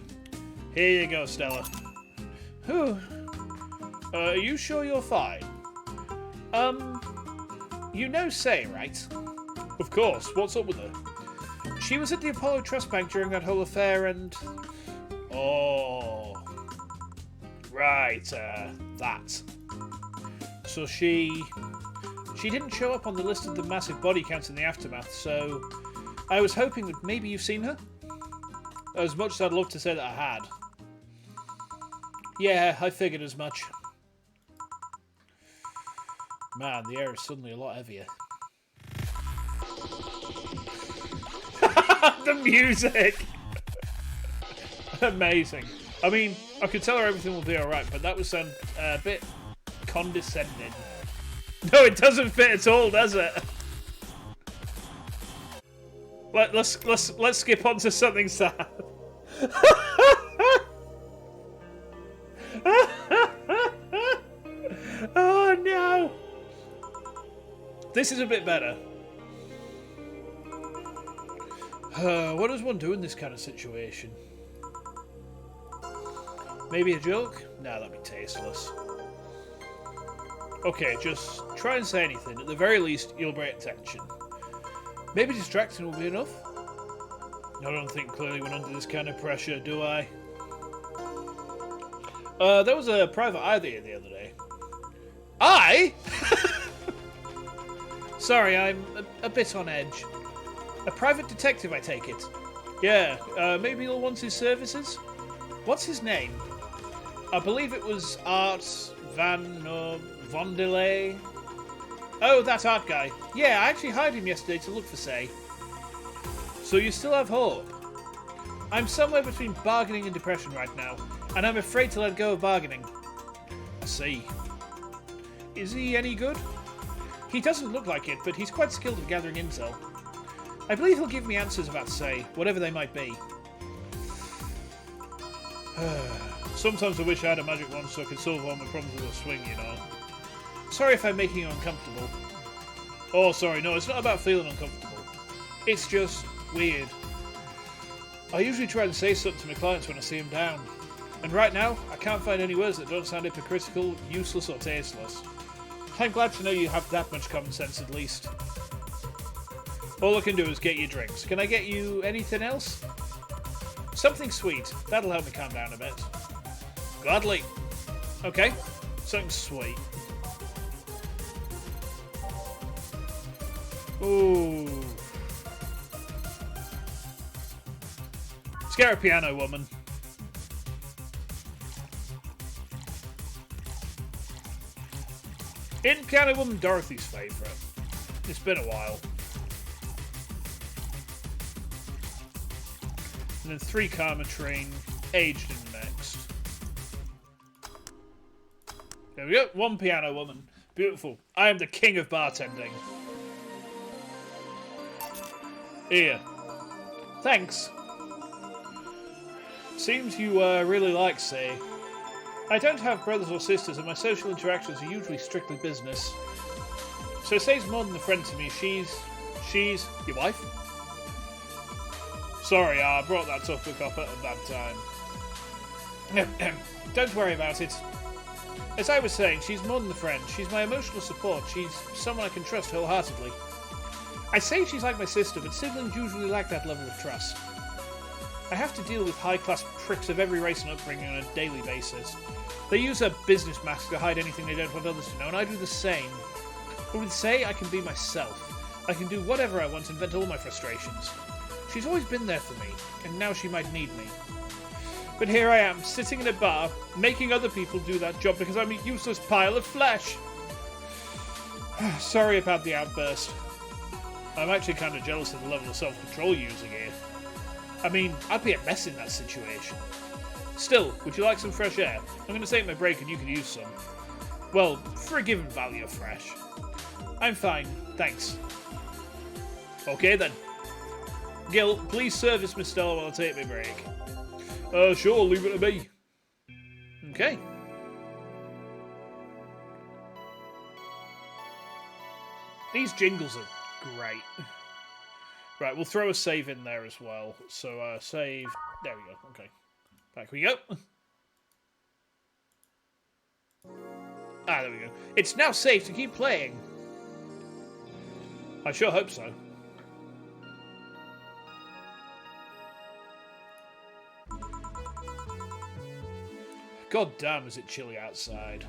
Here you go, Stella. Whew. Are you sure you're fine? You know Say, right? Of course. What's up with her? She was at the Apollo Trust Bank during that whole affair and... Oh. Right, that. So she didn't show up on the list of the massive body counts in the aftermath, so I was hoping that maybe you've seen her? As much as I'd love to say that I had. Yeah, I figured as much. Man, the air is suddenly a lot heavier. The music! Amazing. I mean, I could tell her everything will be alright, but that would sound a bit condescending. No, it doesn't fit at all, does it? Let's skip on to something sad. Oh no! This is a bit better. What does one do in this kind of situation? Maybe a joke? Nah, that'd be tasteless. Okay, just try and say anything. At the very least, you'll break attention. Maybe distracting will be enough? I don't think clearly when under this kind of pressure, do I? There was a private eye there the other day. I? Sorry, I'm a bit on edge. A private detective, I take it. Yeah, maybe you'll want his services? What's his name? I believe it was Art Van Vondelay. Oh, that art guy. Yeah, I actually hired him yesterday to look for Say. So you still have hope? I'm somewhere between bargaining and depression right now, and I'm afraid to let go of bargaining. I see. Is he any good? He doesn't look like it, but he's quite skilled at gathering intel. I believe he'll give me answers about Say, whatever they might be. Sometimes I wish I had a magic wand so I could solve all my problems with a swing, you know. Sorry if I'm making you uncomfortable. Oh, sorry, no, it's not about feeling uncomfortable. It's just weird. I usually try and say something to my clients when I see them down. And right now, I can't find any words that don't sound hypocritical, useless or tasteless. I'm glad to know you have that much common sense at least. All I can do is get you drinks. Can I get you anything else? Something sweet. That'll help me calm down a bit. Gladly. Okay, something sweet. Ooh. Let's get her a piano woman. In Piano Woman Dorothy's favourite. It's been a while. And then 3 Karma Train, aged in the next. There we go, 1 Piano Woman. Beautiful. I am the king of bartending. Here. Thanks. Seems you really like Say. I don't have brothers or sisters, and my social interactions are usually strictly business. So Say's more than a friend to me. She's your wife? Sorry, I brought that topic up at that time. Don't worry about it. As I was saying, she's more than a friend. She's my emotional support. She's someone I can trust wholeheartedly. I say she's like my sister, but siblings usually lack that level of trust. I have to deal with high-class pricks of every race and upbringing on a daily basis. They use a business mask to hide anything they don't want others to know, and I do the same. But with Say, I can be myself. I can do whatever I want and vent all my frustrations. She's always been there for me, and now she might need me. But here I am, sitting in a bar, making other people do that job because I'm a useless pile of flesh. Sorry about the outburst. I'm actually kind of jealous of the level of self-control you're using here. I mean, I'd be a mess in that situation. Still, would you like some fresh air? I'm going to take my break and you could use some. Well, for a given value of fresh. I'm fine, thanks. Okay then. Gil, please service Miss Stella while I take my break. Sure, leave it to me. Okay. These jingles are great. Right, we'll throw a save in there as well. So, save... There we go, okay. Back we go. Ah, there we go. It's now safe to keep playing. I sure hope so. God damn, is it chilly outside.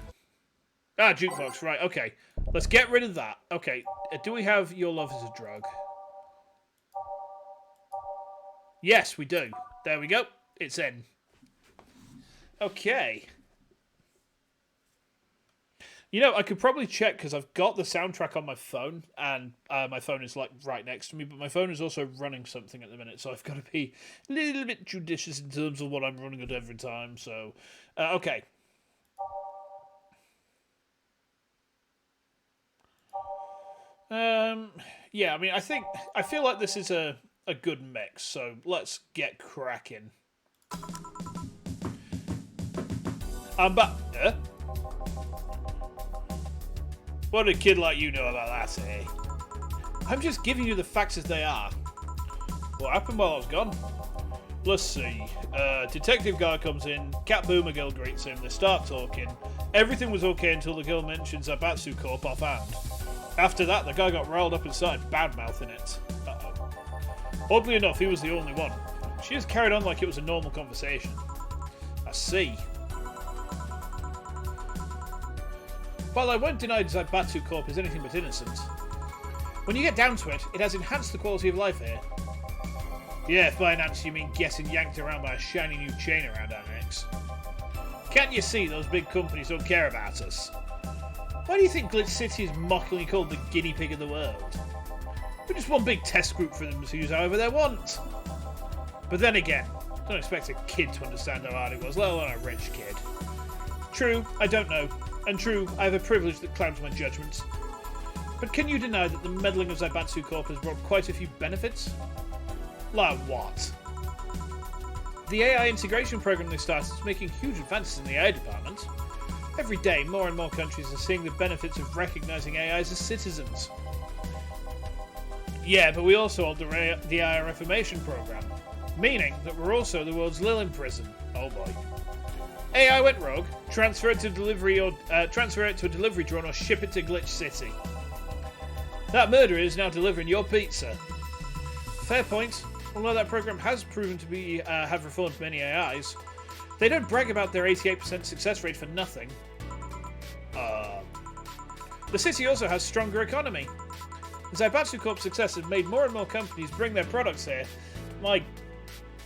Ah, jukebox, right, okay. Let's get rid of that. Okay, do we have Your Love is a Drug? Yes, we do. There we go. It's in. Okay. You know, I could probably check because I've got the soundtrack on my phone, and my phone is like right next to me, but my phone is also running something at the minute, so I've got to be a little bit judicious in terms of what I'm running at every time. So, okay. Yeah, I mean, I feel like this is a good mix, so let's get cracking. I'm back. What did a kid like you know about that, eh? I'm just giving you the facts as they are. What happened while I was gone? Let's see. Detective guy comes in, Cat Boomer girl greets him, they start talking. Everything was okay until the girl mentions Zaibatsu Corp offhand. After that, the guy got riled up and started bad-mouthing it. Uh-oh. Oddly enough, he was the only one. She just carried on like it was a normal conversation. I see. While I won't deny Zaibatsu Corp is anything but innocent, when you get down to it, it has enhanced the quality of life here. Yeah, if by enhanced you mean getting yanked around by a shiny new chain around our necks. Can't you see those big companies don't care about us? Why do you think Glitch City is mockingly called the guinea pig of the world? We're just one big test group for them to use however they want. But then again, don't expect a kid to understand how hard it was, let alone a rich kid. True, I don't know. And true, I have a privilege that clouds my judgment. But can you deny that the meddling of Zaibatsu Corp has brought quite a few benefits? Like what? The AI integration program they started is making huge advances in the AI department. Every day, more and more countries are seeing the benefits of recognising AIs as citizens. Yeah, but we also hold the AI Reformation program, meaning that we're also the world's Lilin prison. Oh boy. AI went rogue, transfer it to a delivery drone or ship it to Glitch City. That murderer is now delivering your pizza. Fair point. Although that program has proven to be have reformed many AIs, they don't brag about their 88% success rate for nothing. The city also has stronger economy. The Zaibatsu Corp's success has made more and more companies bring their products here. My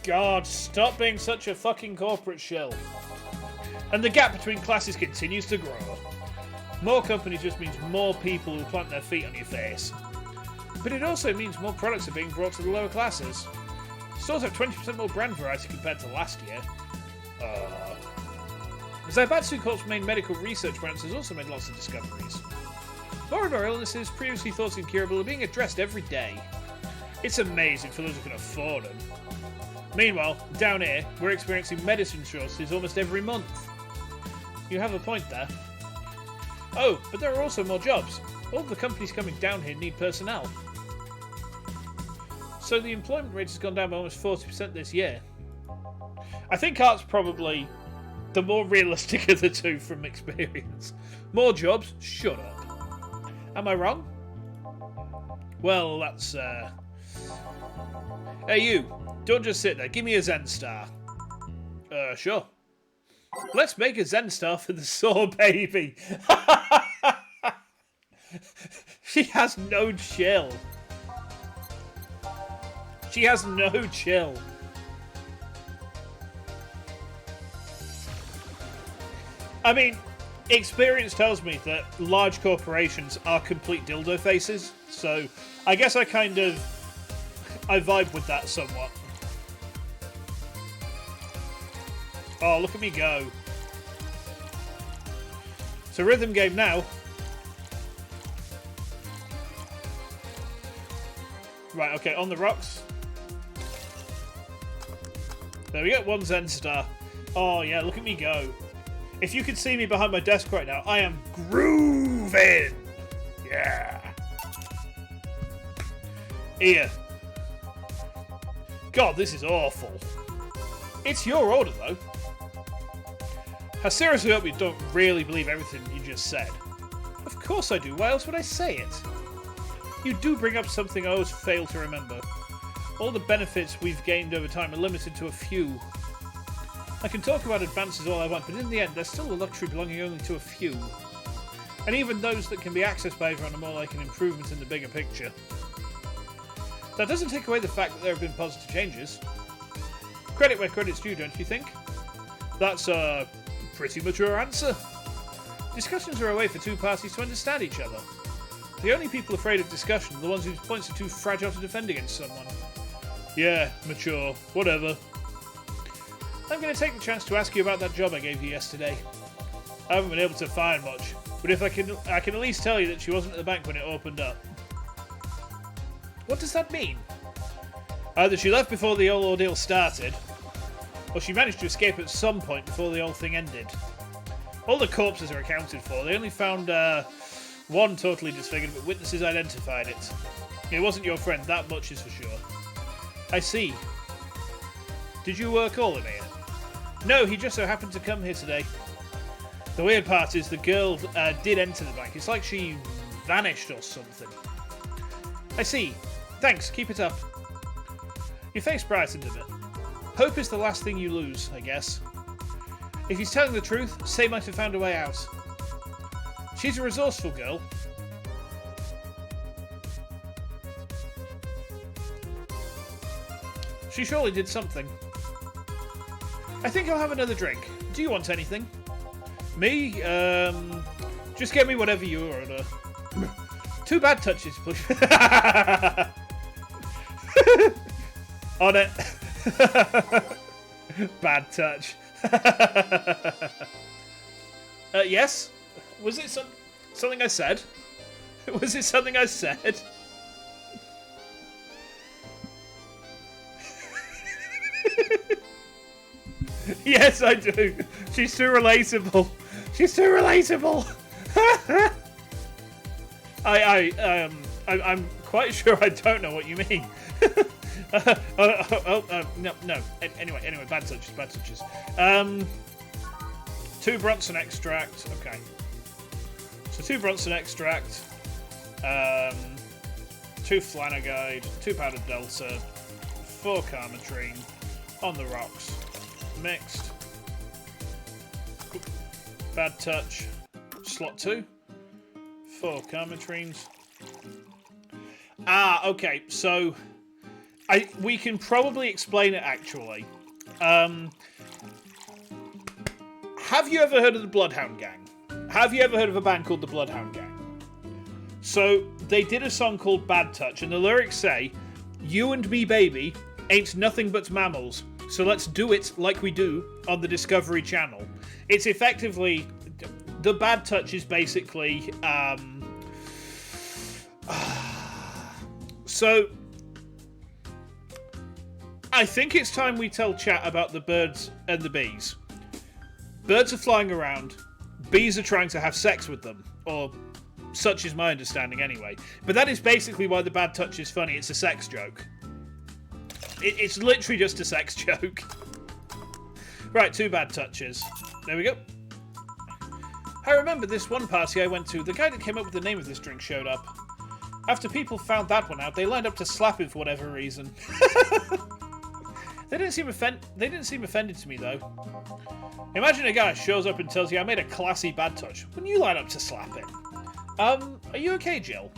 God, stop being such a fucking corporate shill. And the gap between classes continues to grow. More companies just means more people who plant their feet on your face. But it also means more products are being brought to the lower classes. Stores have 20% more brand variety compared to last year. Zaibatsu Corp's main medical research branch has also made lots of discoveries. More and more illnesses previously thought incurable are being addressed every day. It's amazing for those who can afford them. Meanwhile, down here, we're experiencing medicine shortages almost every month. You have a point there. Oh, but there are also more jobs. All the companies coming down here need personnel. So the employment rate has gone down by almost 40% this year. I think Art's probably the more realistic of the two from experience. More jobs? Shut up. Am I wrong? Well, that's, Hey you, don't just sit there. Give me a Zen Star. Sure. Let's make a Zen Star for the Saw baby. She has no chill. She has no chill. I mean, experience tells me that large corporations are complete dildo faces, so I guess I vibe with that somewhat. Oh, look at me go. It's a rhythm game now. Right, okay, on the rocks. There we go, 1 Zen star. Oh yeah, look at me go. If you could see me behind my desk right now, I am grooving. Yeah. Here. God, this is awful. It's your order, though. I seriously hope you don't really believe everything you just said. Of course I do. Why else would I say it? You do bring up something I always fail to remember. All the benefits we've gained over time are limited to a few. I can talk about advances all I want, but in the end, there's still a luxury belonging only to a few. And even those that can be accessed by everyone are more like an improvement in the bigger picture. That doesn't take away the fact that there have been positive changes. Credit where credit's due, don't you think? That's a pretty mature answer. Discussions are a way for two parties to understand each other. The only people afraid of discussion are the ones whose points are too fragile to defend against someone. Yeah, mature. Whatever. I'm going to take the chance to ask you about that job I gave you yesterday. I haven't been able to find much, but if I can at least tell you that she wasn't at the bank when it opened up. What does that mean? Either she left before the whole ordeal started, or she managed to escape at some point before the whole thing ended. All the corpses are accounted for. They only found one totally disfigured, but witnesses identified it. It wasn't your friend, that much is for sure. I see. Did you call him here? No, he just so happened to come here today. The weird part is the girl did enter the bank. It's like she vanished or something. I see. Thanks, keep it up. Your face brightened a bit. Hope is the last thing you lose, I guess. If he's telling the truth, Say might have found a way out. She's a resourceful girl. She surely did something. I think I'll have another drink. Do you want anything? Me? Just get me whatever you order. 2 bad touches, please. On it. Bad touch. Yes? Was it something I said? Was it something I said? Yes, I do. She's too relatable. She's too relatable. I'm quite sure I don't know what you mean. No. Anyway, bad touches. 2 Bronson extract. Okay. So 2 Bronson extract. 2 Flanaguide. 2 powdered Delta. 4 Carmetrine. On the rocks. Mixed. Bad touch. Slot 2. 4 Carmetrines. Okay. So we can probably explain it actually. Have you ever heard of the Bloodhound Gang? Have you ever heard of a band called the Bloodhound Gang? So they did a song called Bad Touch, and the lyrics say, "You and me, baby, ain't nothing but mammals. So let's do it like we do on the Discovery Channel." It's effectively, the Bad Touch is basically, so I think it's time we tell chat about the birds and the bees. Birds are flying around, bees are trying to have sex with them, or such is my understanding anyway. But that is basically why the Bad Touch is funny, it's a sex joke. It's literally just a sex joke. Right, 2 bad touches. There we go. I remember this one party I went to. The guy that came up with the name of this drink showed up. After people found that one out, they lined up to slap him for whatever reason. They didn't seem offended to me, though. Imagine a guy shows up and tells you, "I made a classy bad touch." Wouldn't you line up to slap him? Are you okay, Jill?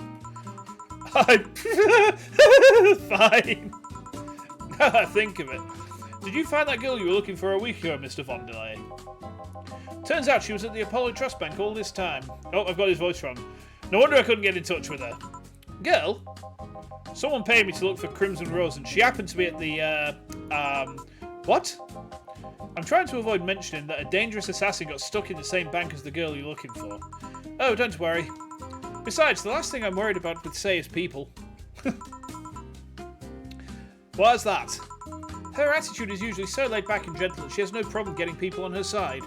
Fine. Think of it. Did you find that girl you were looking for a week ago, Mr. Von Delay? Turns out she was at the Apollo Trust Bank all this time. Oh, I've got his voice wrong. No wonder I couldn't get in touch with her. Girl? Someone paid me to look for Crimson Rose, and she happened to be at the, what? I'm trying to avoid mentioning that a dangerous assassin got stuck in the same bank as the girl you're looking for. Oh, don't worry. Besides, the last thing I'm worried about with Say is people. Why's that? Her attitude is usually so laid back and gentle that she has no problem getting people on her side.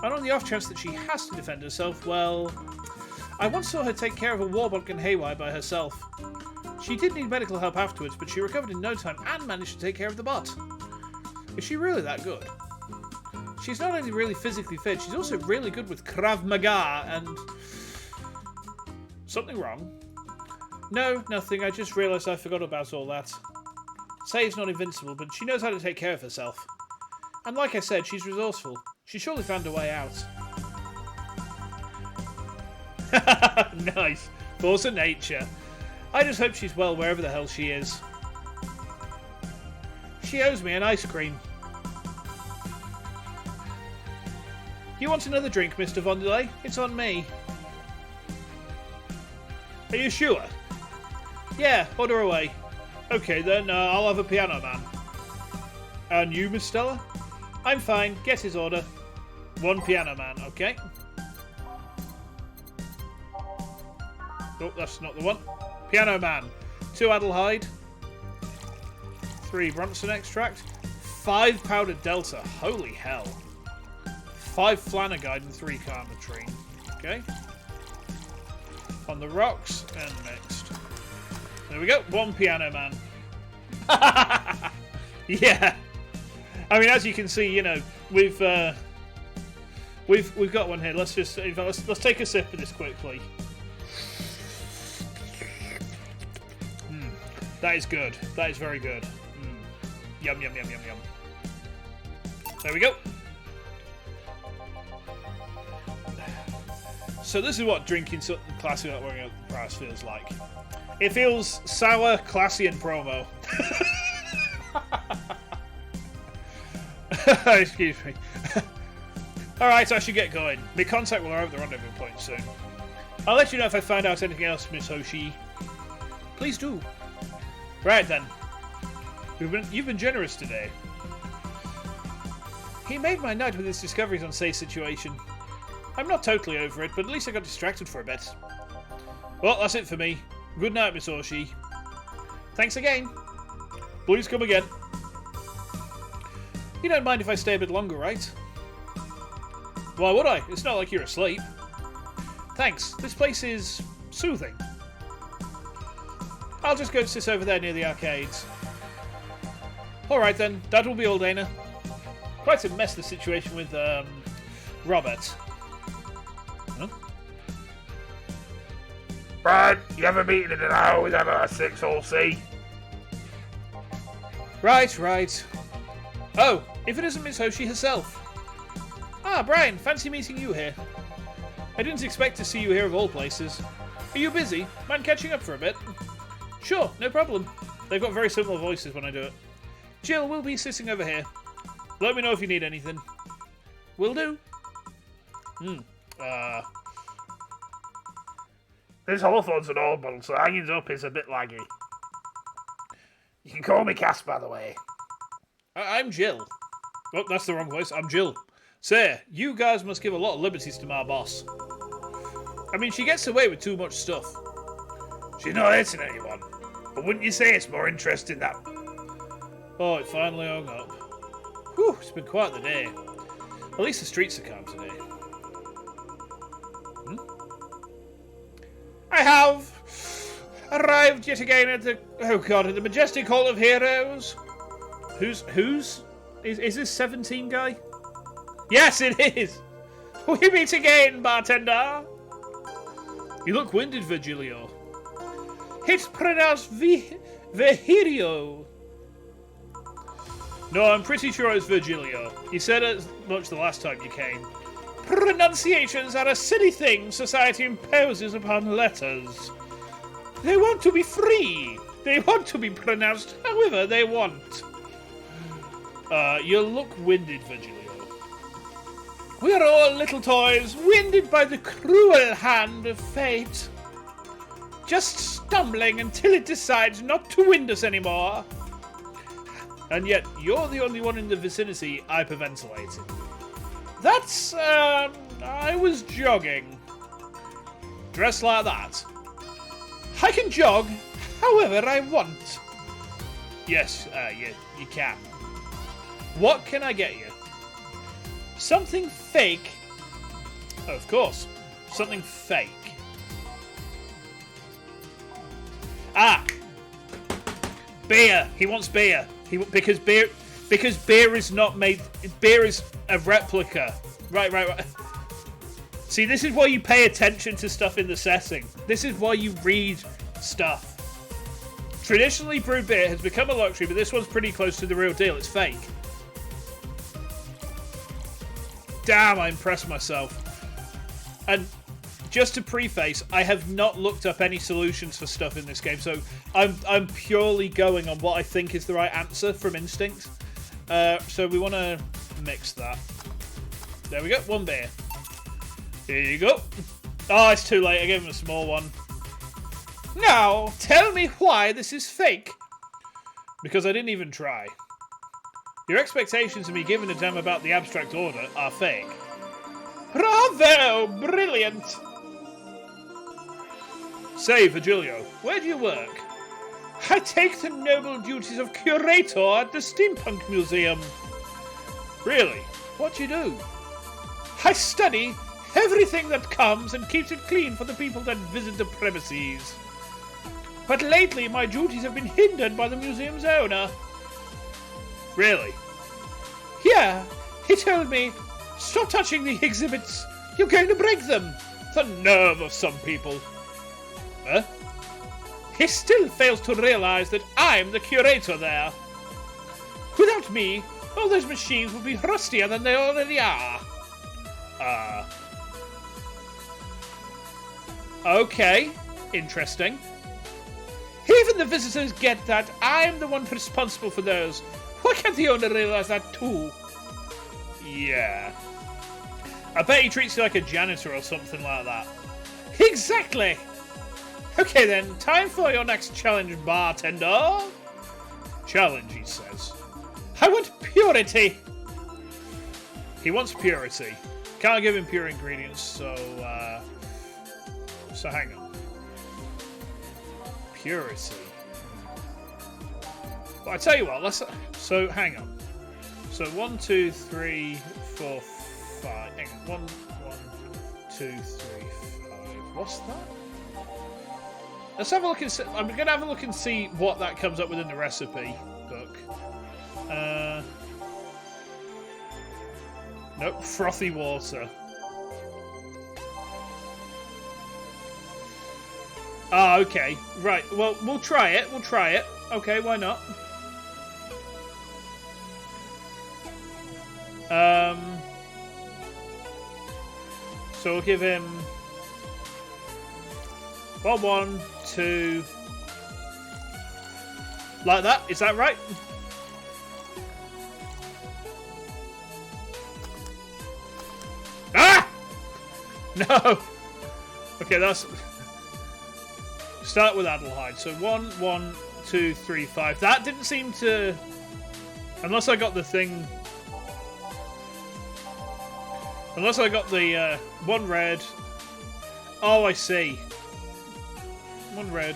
And on the off chance that she has to defend herself, well... I once saw her take care of a warbonk and haywire by herself. She did need medical help afterwards, but she recovered in no time and managed to take care of the bot. Is she really that good? She's not only really physically fit, she's also really good with Krav Maga and... Something wrong? No, nothing. I just realised I forgot about all that. Say's not invincible, but she knows how to take care of herself. And like I said, she's resourceful. She surely found a way out. Nice. Force of nature. I just hope she's well wherever the hell she is. She owes me an ice cream. You want another drink, Mr. Vondelay? It's on me. Are you sure? Yeah, order away. Okay then, I'll have a piano man. And you, Miss Stella? I'm fine. Get his order. One piano man, okay. Oh, that's not the one. Piano man. 2 Adelheid. 3 Bronson extract. 5 powdered Delta. Holy hell. 5 Flanagide and 3 Carnatrine. Okay. On the rocks and next. There we go. 1 piano man. Yeah. I mean, as you can see, you know, we've got one here. Let's just let's take a sip of this quickly. That is good. That is very good. Yum yum yum yum yum. There we go. So this is what drinking something classy without worrying about the price feels like. It feels sour, classy, and promo. Excuse me. Alright, I should get going. My contact will arrive at the rendezvous point soon. I'll let you know if I find out anything else, Miss Hoshi. Please do. Right then. You've been generous today. He made my night with his discoveries on Say's situation. I'm not totally over it, but at least I got distracted for a bit. Well, that's it for me. Good night, Miss Hoshi. Thanks again. Please come again. You don't mind if I stay a bit longer, right? Why would I? It's not like you're asleep. Thanks. This place is soothing. I'll just go sit over there near the arcades. Alright then, that will be all, Dana. Quite a mess, the situation with, Robert. Huh? Brad, you have a meeting in an hour with MR6 All C. Right. Oh, if it isn't Miss Hoshi herself. Ah, Brian, fancy meeting you here. I didn't expect to see you here of all places. Are you busy? Mind catching up for a bit? Sure, no problem. They've got very similar voices when I do it. Jill, we'll be sitting over here. Let me know if you need anything. Will do. This Hawthorne's an old model, so hanging up is a bit laggy. You can call me Cass, by the way. I'm Jill. Oh, that's the wrong voice. I'm Jill. Sir, you guys must give a lot of liberties to my boss. I mean, she gets away with too much stuff. She's not hurting anyone. But wouldn't you say it's more interesting that... Oh, it finally hung up. Whew, it's been quite the day. At least the streets are calm today. I have arrived yet again at the... Oh god, at the majestic Hall of Heroes. Who's? Is this 17 guy? Yes, it is! We meet again, bartender! You look winded, Virgilio. It's pronounced Virgilio. No, I'm pretty sure it's Virgilio. You said as much the last time you came. Pronunciations are a silly thing society imposes upon letters. They want to be free. They want to be pronounced however they want. You look winded, Virgilio. We are all little toys, winded by the cruel hand of fate. Just stumbling until it decides not to wind us anymore. And yet, you're the only one in the vicinity hyperventilating. That's, I was jogging. Dressed like that. I can jog however I want. Yes, you can. What can I get you? Something fake. Oh, of course. Something fake. Ah! Beer. He wants beer. Because beer is not made. Beer is a replica. Right. See, this is why you pay attention to stuff in the setting. This is why you read stuff. Traditionally brewed beer has become a luxury, but this one's pretty close to the real deal. It's fake. Damn, I impressed myself. And just to preface, I have not looked up any solutions for stuff in this game, so I'm purely going on what I think is the right answer from instinct. So we want to mix that. There we go, one beer. Here you go. Oh, it's too late. I gave him a small one. Now, tell me why this is fake. Because I didn't even try. Your expectations of me giving a damn about the abstract order are fake. Bravo! Brilliant! Say, Virgilio, where do you work? I take the noble duties of curator at the Steampunk Museum. Really? What do you do? I study everything that comes and keeps it clean for the people that visit the premises. But lately my duties have been hindered by the museum's owner. Really? Yeah, he told me, stop touching the exhibits. You're going to break them. The nerve of some people. Huh? He still fails to realize that I'm the curator there. Without me, all those machines will be rustier than they already are. Okay, interesting. Even the visitors get that I'm the one responsible for those. Why can't the owner realize that too? Yeah. I bet he treats you like a janitor or something like that. Exactly! Okay then, time for your next challenge, bartender. Challenge, he says. I want purity! He wants purity. Can't give him pure ingredients, so hang on. Purity. But I tell you what, so hang on. So 1, 2, 3, 4, 5. Hang on. 1, 2, 3, 5. What's that? Let's have a look and see. I'm going to have a look and see what that comes up with in the recipe book. Nope, frothy water. Ah, okay. Right, well, we'll try it. Okay, why not? So we'll give him 1, 2, like that. Is that right? Ah! No. Okay, that's. Start with Adelheid. So 1, 2, 3, 5. That didn't seem to. Unless I got the thing. Unless I got the 1 red. Oh, I see. 1 red.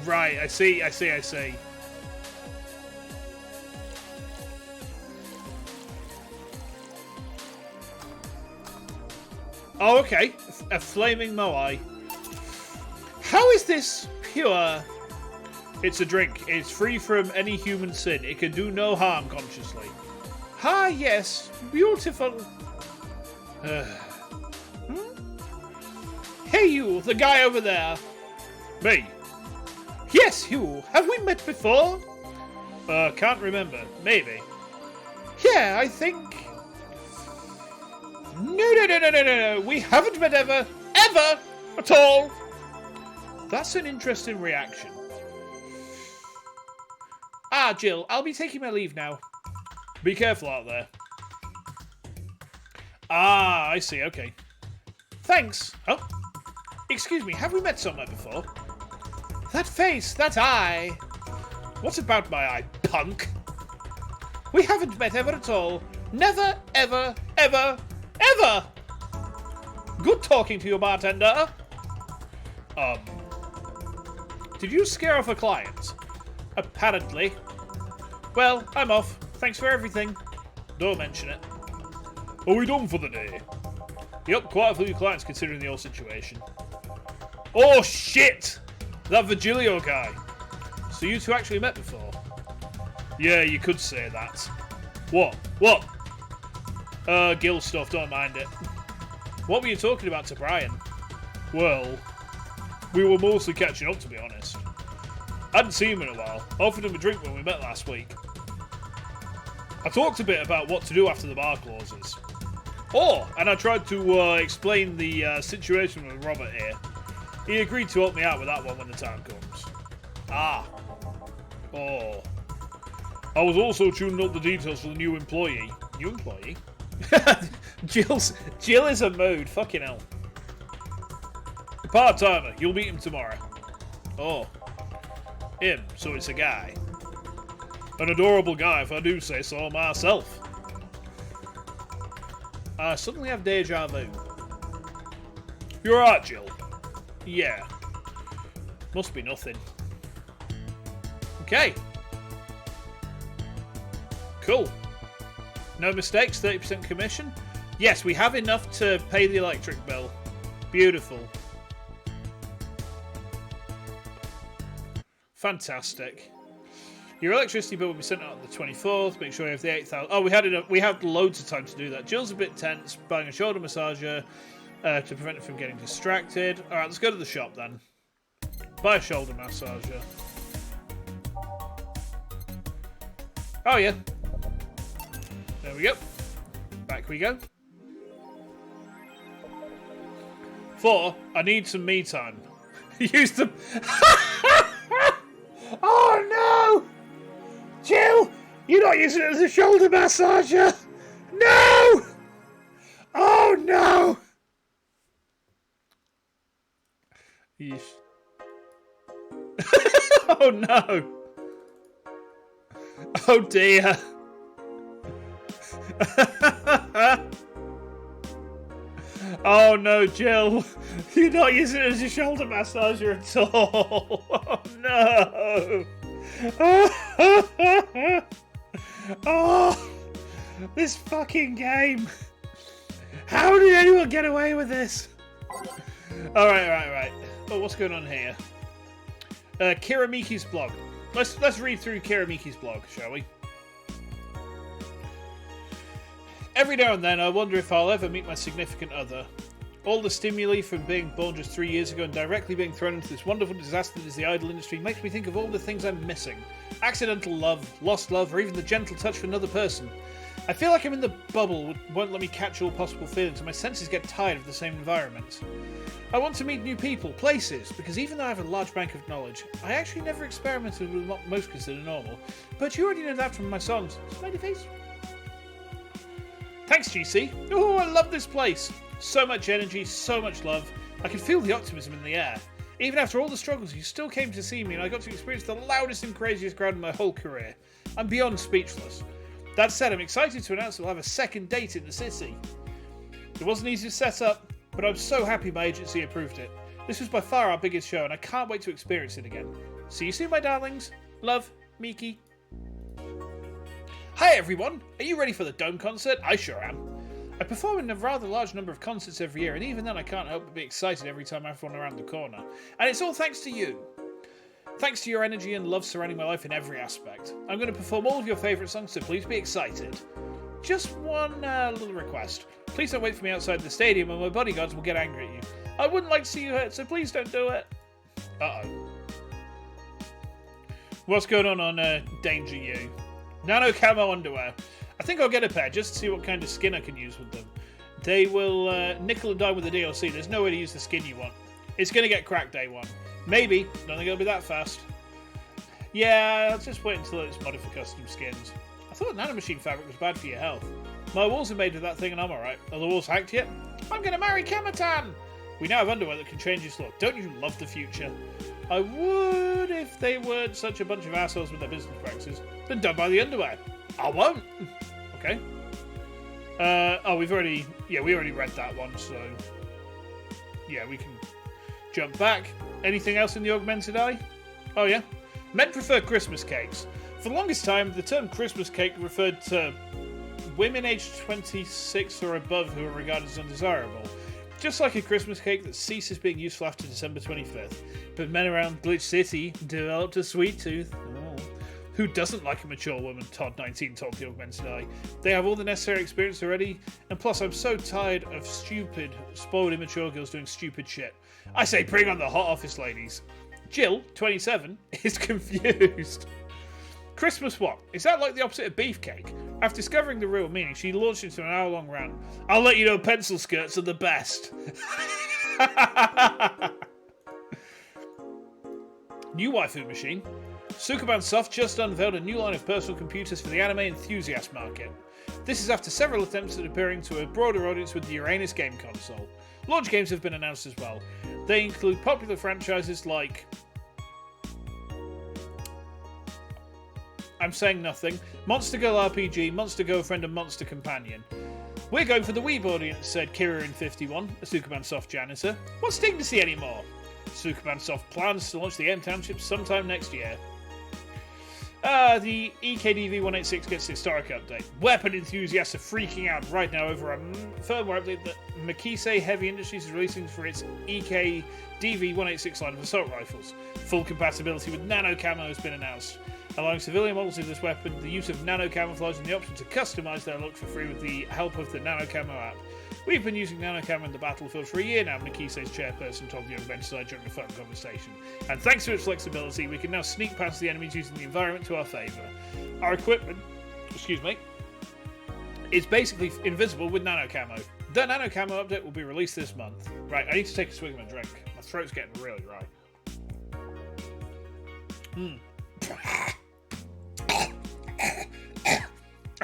Right, I see. Oh, okay. A flaming moai. How is this pure? It's a drink. It's free from any human sin. It can do no harm consciously. Ah, yes. Beautiful. Hey, you, the guy over there. Me? Yes, you. Have we met before? Can't remember. Maybe. Yeah, I think. No. We haven't met ever at all. That's an interesting reaction. Ah, Jill, I'll be taking my leave now. Be careful out there. Ah, I see, okay. Thanks. Oh, excuse me, have we met somewhere before? That face, that eye. What about my eye, punk? We haven't met ever at all. Never, ever, ever, ever! Good talking to you, bartender. Did you scare off a client? Apparently. Well, I'm off. Thanks for everything. Don't mention it. Are we done for the day? Yep, quite a few clients considering the whole situation. Oh, shit! That Virgilio guy. So you two actually met before? Yeah, you could say that. What? What? Gil stuff, don't mind it. What were you talking about to Brian? Well, we were mostly catching up, to be honest. I hadn't seen him in a while. I offered him a drink when we met last week. I talked a bit about what to do after the bar closes. Oh, and I tried to explain the situation with Robert here. He agreed to help me out with that one when the time comes. Ah. Oh. I was also tuning up the details for the new employee. New employee? Jill is a mood. Fucking hell. The part-timer. You'll meet him tomorrow. Oh. Him. So it's a guy. An adorable guy, if I do say so myself. I suddenly have deja vu. You're right, Jill. Yeah. Must be nothing. Okay. Cool. No mistakes, 30% commission. Yes, we have enough to pay the electric bill. Beautiful. Fantastic. Your electricity bill will be sent out on the 24th. Make sure you have the 8,000. Oh, we had enough. We had loads of time to do that. Jill's a bit tense, buying a shoulder massager to prevent it from getting distracted. All right, let's go to the shop then. Buy a shoulder massager. Oh yeah. There we go. Back we go. 4. I need some me time. Use them. Oh no! Jill, you're not using it as a shoulder massager! No! Oh no! Yeesh. Oh no! Oh dear! Oh no, Jill! You're not using it as a shoulder massager at all! Oh no! Oh! This fucking game! How did anyone get away with this? Alright. Oh, what's going on here? Kira Miki's blog. Let's read through Kira Miki's blog, shall we? Every now and then I wonder if I'll ever meet my significant other. All the stimuli from being born just 3 years ago and directly being thrown into this wonderful disaster that is the idol industry makes me think of all the things I'm missing. Accidental love, lost love, or even the gentle touch of another person. I feel like I'm in the bubble which won't let me catch all possible feelings and my senses get tired of the same environment. I want to meet new people, places, because even though I have a large bank of knowledge, I actually never experimented with what most consider normal. But you already know that from my songs. Smiley face. Thanks, GC. Oh, I love this place. So much energy, so much love. I can feel the optimism in the air. Even after all the struggles, you still came to see me and I got to experience the loudest and craziest crowd in my whole career. I'm beyond speechless. That said, I'm excited to announce that we'll have a second date in the city. It wasn't easy to set up, but I'm so happy my agency approved it. This was by far our biggest show and I can't wait to experience it again. See you soon, my darlings. Love, Miki. Hi everyone! Are you ready for the Dome concert? I sure am. I perform in a rather large number of concerts every year, and even then I can't help but be excited every time I have one around the corner. And it's all thanks to you. Thanks to your energy and love surrounding my life in every aspect. I'm going to perform all of your favourite songs, so please be excited. Just one little request. Please don't wait for me outside the stadium, or my bodyguards will get angry at you. I wouldn't like to see you hurt, so please don't do it. Uh-oh. What's going on Danger You? Nano camo underwear. I think I'll get a pair just to see what kind of skin I can use with them. They will nickel and dime with the DLC. There's no way to use the skin you want. It's going to get cracked day one. Maybe. Don't think it'll be that fast. Yeah, I'll just wait until it's modded for custom skins. I thought nanomachine fabric was bad for your health. My walls are made of that thing and I'm alright. Are the walls hacked yet? I'm going to marry Kamatan! We now have underwear that can change its look. Don't you love the future? I would if they weren't such a bunch of assholes with their business practices. Then don't buy the underwear. I won't. Okay. Oh, we already read that one, so yeah, we can jump back. Anything else in the augmented eye? Oh yeah. Men prefer Christmas cakes. For the longest time, the term Christmas cake referred to women aged 26 or above who are regarded as undesirable. Just like a Christmas cake that ceases being useful after December 25th. But men around Glitch City developed a sweet tooth. Oh. Who doesn't like a mature woman? Todd 19 told the augmented eye. They have all the necessary experience already, and plus I'm so tired of stupid, spoiled immature girls doing stupid shit. I say bring on the hot office ladies. Jill, 27, is confused. Christmas what? Is that like the opposite of beefcake? After discovering the real meaning, she launched into an hour-long rant. I'll let you know pencil skirts are the best. New waifu machine. Sukuban Soft just unveiled a new line of personal computers for the anime enthusiast market. This is after several attempts at appearing to a broader audience with the Uranus game console. Launch games have been announced as well. They include popular franchises like... I'm saying nothing. Monster Girl RPG, Monster Girlfriend and Monster Companion. We're going for the Weeb audience, said Kira in 51, a Sukuban Soft janitor. What's Sting to see anymore? Sukuban Soft plans to launch the M Township sometime next year. The EKD V186 gets a historic update. Weapon enthusiasts are freaking out right now over a firmware update that Makise Heavy Industries is releasing for its EKD V186 line of assault rifles. Full compatibility with nano camo has been announced, allowing civilian models of this weapon the use of nano camouflage and the option to customise their look for free with the help of the nano camo app. We've been using nano camo in the battlefield for a year now, Makise's chairperson told the augmented eye during a phone conversation. And thanks to its flexibility, we can now sneak past the enemies using the environment to our favour. Our equipment, is basically invisible with nano camo. The nano camo update will be released this month. Right, I need to take a swig of my drink. My throat's getting really dry.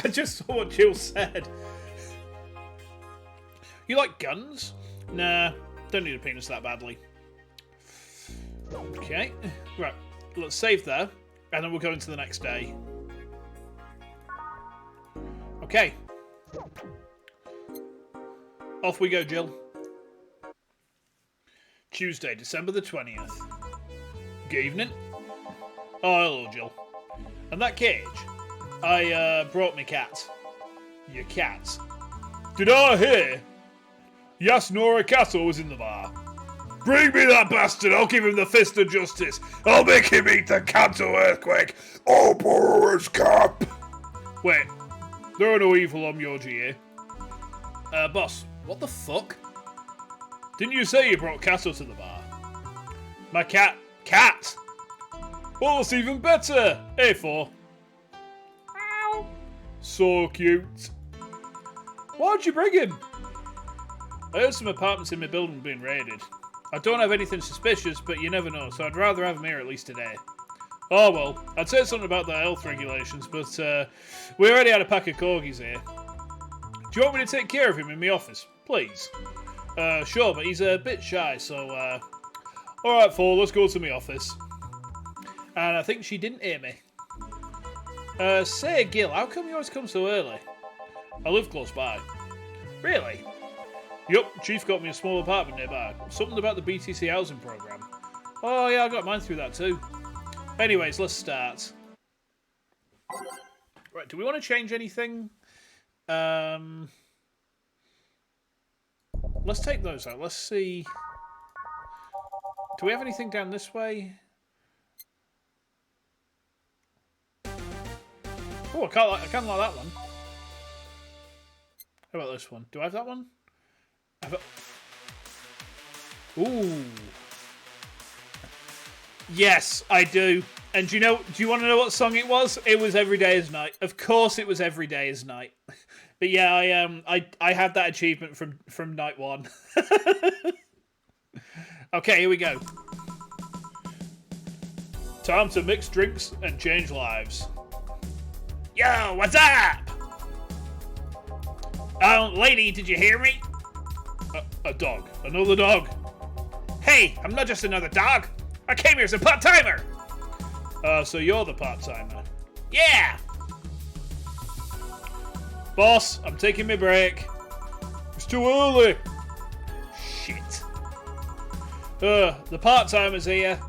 I just saw what Jill said. You like guns? Nah, don't need a penis that badly. Okay, right, let's save there, and then we'll go into the next day. Okay. Off we go, Jill. Tuesday, December the 20th. Good evening. Oh, hello, Jill. And that cage? I brought me cat. Your cat? Did I hear? Yasunori Castle was in the bar. Bring me that bastard, I'll give him the fist of justice. I'll make him eat the Kanto earthquake. I'll borrow his cap. Wait, there are no evil Omyoji here. Boss, what the fuck? Didn't you say you brought Castle to the bar? My cat. Well, it's even better. A4. Ow. So cute. Why'd you bring him? I heard some apartments in my building being raided. I don't have anything suspicious, but you never know, so I'd rather have him here at least today. Oh well, I'd say something about the health regulations, but we already had a pack of corgis here. Do you want me to take care of him in my office? Please. Sure, but he's a bit shy, so alright, Paul, let's go to my office. And I think she didn't hear me. Say, Gil, how come you always come so early? I live close by. Really? Yup, Chief got me a small apartment nearby. Something about the BTC housing program. Oh yeah, I got mine through that too. Anyways, let's start. Right, do we want to change anything? Let's take those out. Let's see. Do we have anything down this way? Oh, I kind of like that one. How about this one? Do I have that one? Ooh. Yes, I do. And do you want to know what song it was? It was Every Day is Night. Of course it was Every Day is Night. But yeah, I had that achievement from night one. Okay, here we go. Time to mix drinks and change lives. Yo, what's up? Oh, lady, did you hear me? A dog. Another dog. Hey, I'm not just another dog. I came here as a part-timer. So you're the part-timer? Yeah. Boss, I'm taking my break. It's too early. Shit. The part-timer's here.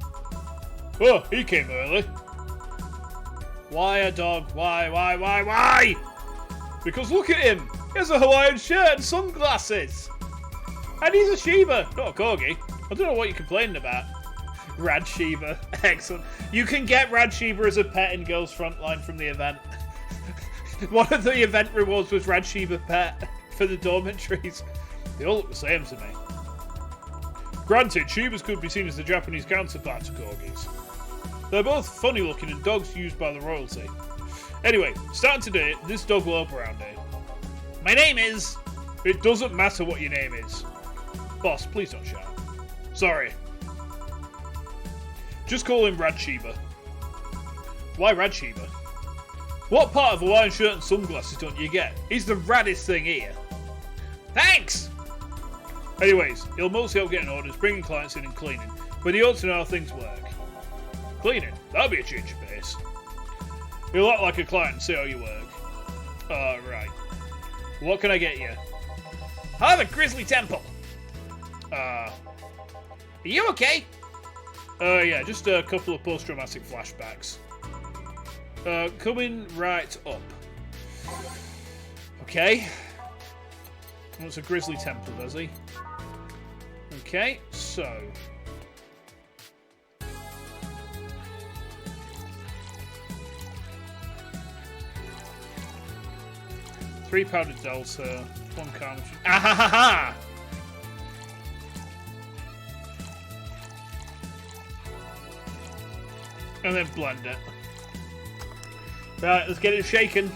Oh, he came early. Why a dog? Why? Because look at him. He has a Hawaiian shirt and sunglasses. And he's a Shiba, not a Corgi. I don't know what you're complaining about. Rad Shiba. Excellent. You can get Rad Shiba as a pet in Girls Frontline from the event. One of the event rewards was Rad Shiba pet for the dormitories. They all look the same to me. Granted, Shibas could be seen as the Japanese counterpart to Corgis. They're both funny looking and dogs used by the royalty. Anyway, starting today, this dog will help around here. My name is... It doesn't matter what your name is. Boss, please don't shout. Sorry. Just call him Rad Shiba. Why Rad Shiba? What part of a Hawaiian shirt and sunglasses don't you get? He's the raddest thing here. Thanks! Anyways, he'll mostly help getting orders, bringing clients in and cleaning, but he ought to know how things work. Cleaning? That'll be a change of pace. He'll act like a client and see how you work. Right. What can I get you? I have a grizzly temple. Are you okay? Yeah, just a couple of post-traumatic flashbacks. Coming right up. Okay. Wants a grizzly temple, does he? Okay, so... Three powdered delta, one carnage. Ah ha ha ha! And then blend it. Right, let's get it shaken.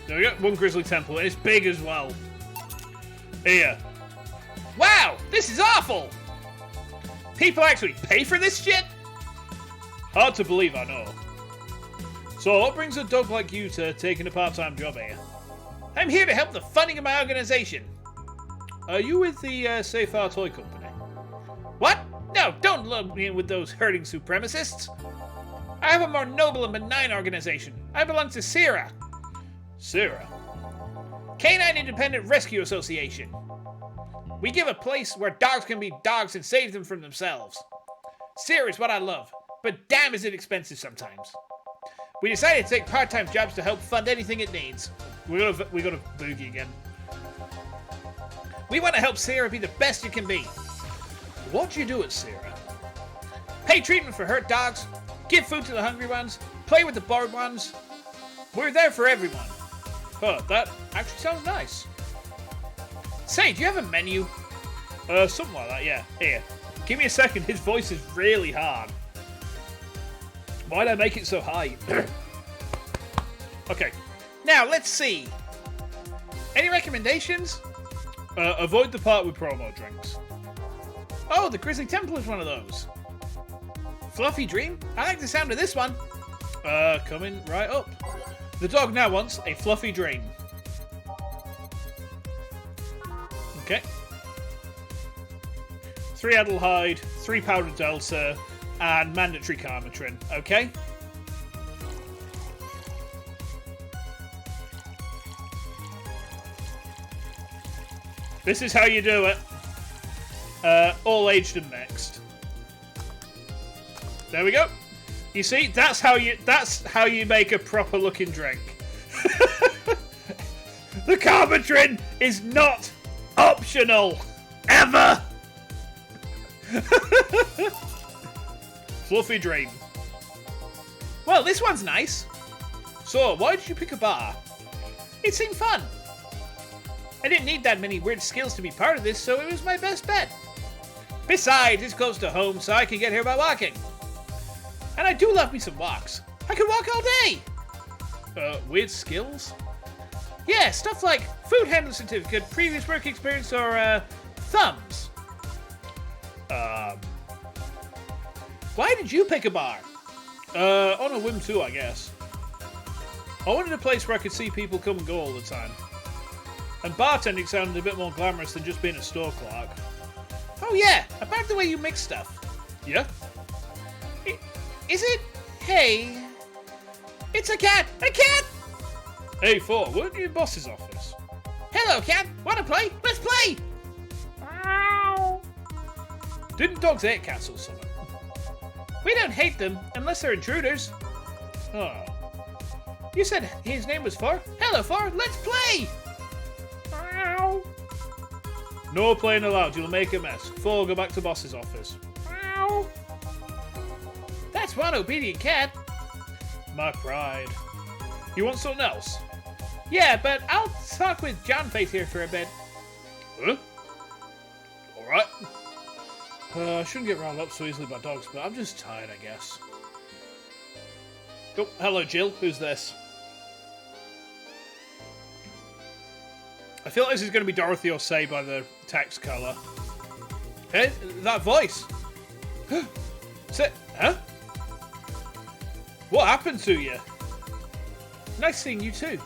There we go, one grizzly temple, and it's big as well. Here. Wow, this is awful! People actually pay for this shit? Hard to believe, I know. So, what brings a dog like you to taking a part-time job here? I'm here to help the funding of my organization. Are you with the Safe Our Toy Company? What? No, don't lump me in with those herding supremacists. I have a more noble and benign organization. I belong to SIRA. SIRA? Canine Independent Rescue Association. We give a place where dogs can be dogs and save them from themselves. SIRA is what I love, but damn is it expensive sometimes. We decided to take part-time jobs to help fund anything it needs. We got a boogie again. We want to help Sarah be the best you can be. What do you do at Sarah? Pay treatment for hurt dogs, give food to the hungry ones, play with the bored ones. We're there for everyone. Oh, that actually sounds nice. Say, do you have a menu? Something like that, yeah. Here, give me a second. His voice is really hard. Why'd I make it so high? Okay, now let's see. Any recommendations? Avoid the part with promo drinks. Oh, the Grizzly Temple is one of those. Fluffy Dream? I like the sound of this one. Coming right up. The dog now wants a Fluffy Dream. Okay. 3 Adelheid, 3 Powdered Delta, and mandatory Karmatrin. Okay. This is how you do it. All aged and mixed. There we go. You see, that's how you make a proper looking drink. The Karmatrin is not optional ever. Fluffy Dream. Well, this one's nice. So, why did you pick a bar? It seemed fun. I didn't need that many weird skills to be part of this, so it was my best bet. Besides, it's close to home, so I can get here by walking. And I do love me some walks. I can walk all day. Weird skills? Yeah, stuff like food handling certificate, previous work experience, or, thumbs. Why did you pick a bar? On a whim too, I guess. I wanted a place where I could see people come and go all the time. And bartending sounded a bit more glamorous than just being a store clerk. Oh yeah, about the way you mix stuff. Yeah? Is It's a cat! A cat! Hey, Four, weren't you in boss's office? Hello, cat! Wanna play? Let's play! Didn't dogs hate cats or something? We don't hate them, unless they're intruders. Oh. You said his name was Four? Hello, Four, let's play! No playing allowed, you'll make a mess. Four, go back to boss's office. That's one obedient cat. My pride. You want something else? Yeah, but I'll talk with John Face here for a bit. Huh? Alright. I shouldn't get rounded up so easily by dogs, but I'm just tired, I guess. Oh, hello, Jill. Who's this? I feel like this is going to be Dorothy or Say by the text colour. Hey, that voice! Sit. Huh? What happened to you? Nice seeing you too.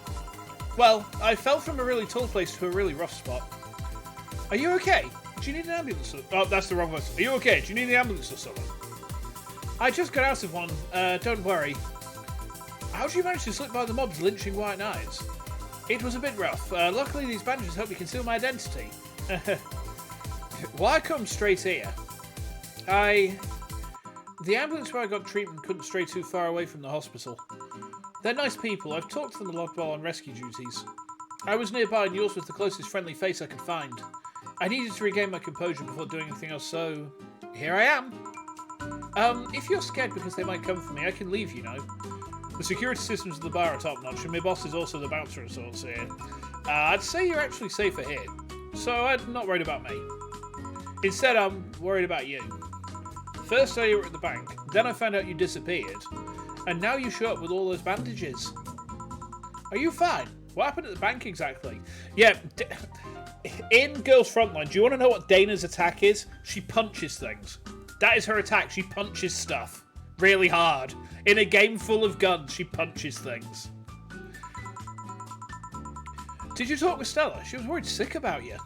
Well, I fell from a really tall place to a really rough spot. Are you okay? Do you need an ambulance? Oh, that's the wrong voice. Are you okay? Do you need an ambulance or something? I just got out of one. Don't worry. How did you manage to slip by the mobs lynching white knights? It was a bit rough. Luckily, these bandages help me conceal my identity. Why come straight here? The ambulance where I got treatment couldn't stray too far away from the hospital. They're nice people. I've talked to them a lot while on rescue duties. I was nearby and yours was the closest friendly face I could find. I needed to regain my composure before doing anything else, so here I am. If you're scared because they might come for me, I can leave, you know. The security systems of the bar are top notch, and my boss is also the bouncer of sorts here. I'd say you're actually safer here, so I'm not worried about me. Instead, I'm worried about you. First, I were at the bank, then I found out you disappeared, and now you show up with all those bandages. Are you fine? What happened at the bank exactly? Yeah, in Girls Frontline, do you want to know what Dana's attack is? She punches things. That is her attack. She punches stuff really hard. In a game full of guns, she punches things. Did you talk with Stella? She was worried sick about you.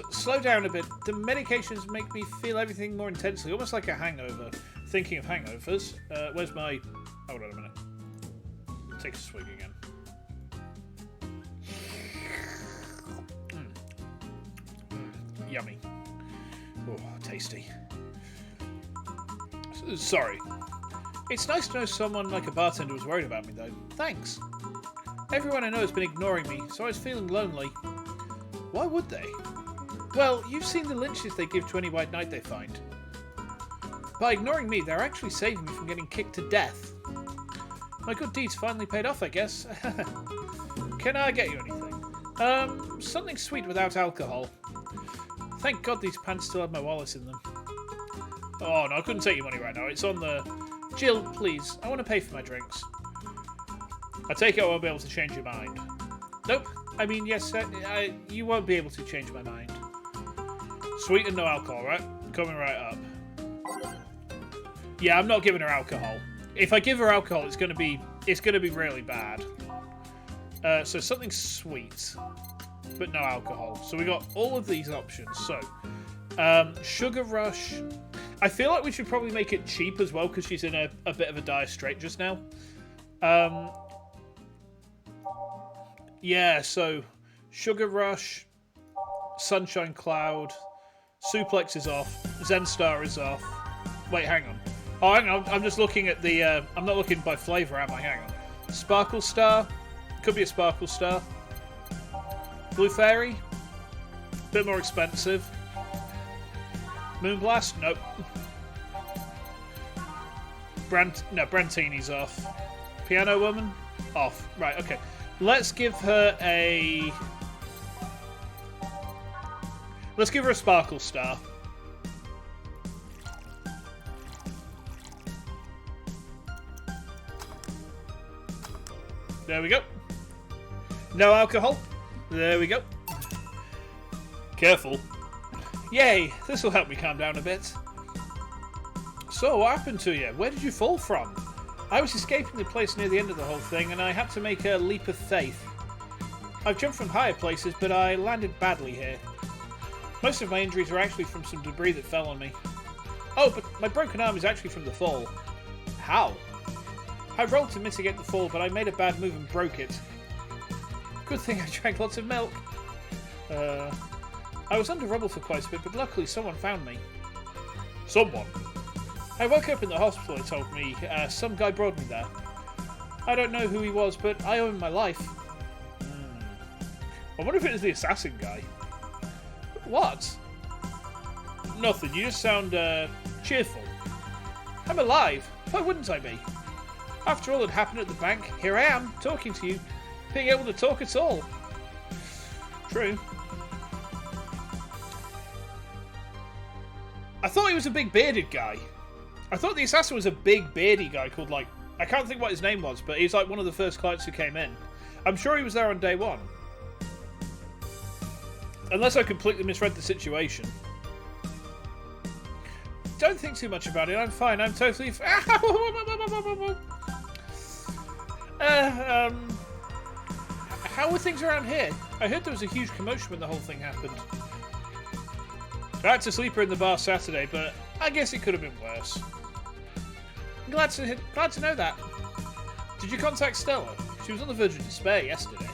Slow down a bit. The medications make me feel everything more intensely, almost like a hangover. Thinking of hangovers, where's my... Hold on a minute. Take a swig again. Yummy. Oh, tasty. Sorry. It's nice to know someone like a bartender was worried about me, though. Thanks. Everyone I know has been ignoring me, so I was feeling lonely. Why would they? Well, you've seen the lynches they give to any white knight they find. By ignoring me, they're actually saving me from getting kicked to death. My good deeds finally paid off, I guess. Can I get you anything? Something sweet without alcohol. Thank God these pants still have my wallet in them. Oh, no, I couldn't take your money right now. It's on the... Jill, please. I want to pay for my drinks. I take it I won't be able to change your mind. Nope. I mean, yes, you won't be able to change my mind. Sweet and no alcohol, right? Coming right up. Yeah, I'm not giving her alcohol. If I give her alcohol, it's gonna be really bad. So something sweet, but no alcohol. So we got all of these options. So Sugar Rush. I feel like we should probably make it cheap as well because she's in a bit of a dire strait just now. Yeah, so Sugar Rush, Sunshine Cloud, Suplex is off, Zen Star is off. Wait, hang on. Oh, hang on. I'm just looking at the... I'm not looking by flavour, am I? Hang on. Sparkle Star. Could be a Sparkle Star. Blue Fairy. Bit more expensive. Moonblast? Nope. Brantini's off. Piano Woman? Off. Right, okay. Let's give her a... Let's give her a Sparkle Star. There we go. No alcohol. There we go. Careful. Yay, this will help me calm down a bit. So, what happened to you? Where did you fall from? I was escaping the place near the end of the whole thing, and I had to make a leap of faith. I've jumped from higher places, but I landed badly here. Most of my injuries are actually from some debris that fell on me. Oh, but my broken arm is actually from the fall. How? I rolled to mitigate the fall, but I made a bad move and broke it. Good thing I drank lots of milk. I was under rubble for quite a bit, but luckily someone found me. Someone? I woke up in the hospital, it told me. Some guy brought me there. I don't know who he was, but I owe him my life. I wonder if it was the assassin guy. What? Nothing, you just sound, cheerful. I'm alive. Why wouldn't I be? After all that happened at the bank, here I am, talking to you. Being able to talk at all. True. I thought he was a big bearded guy. I thought the assassin was a big beardy guy called, like... I can't think what his name was, but he's like one of the first clients who came in. I'm sure he was there on day one. Unless I completely misread the situation. Don't think too much about it. I'm fine. I'm totally... How were things around here? I heard there was a huge commotion when the whole thing happened. I had to sleep her in the bar Saturday, but I guess it could have been worse. I'm glad to know that. Did you contact Stella? She was on the verge of despair yesterday.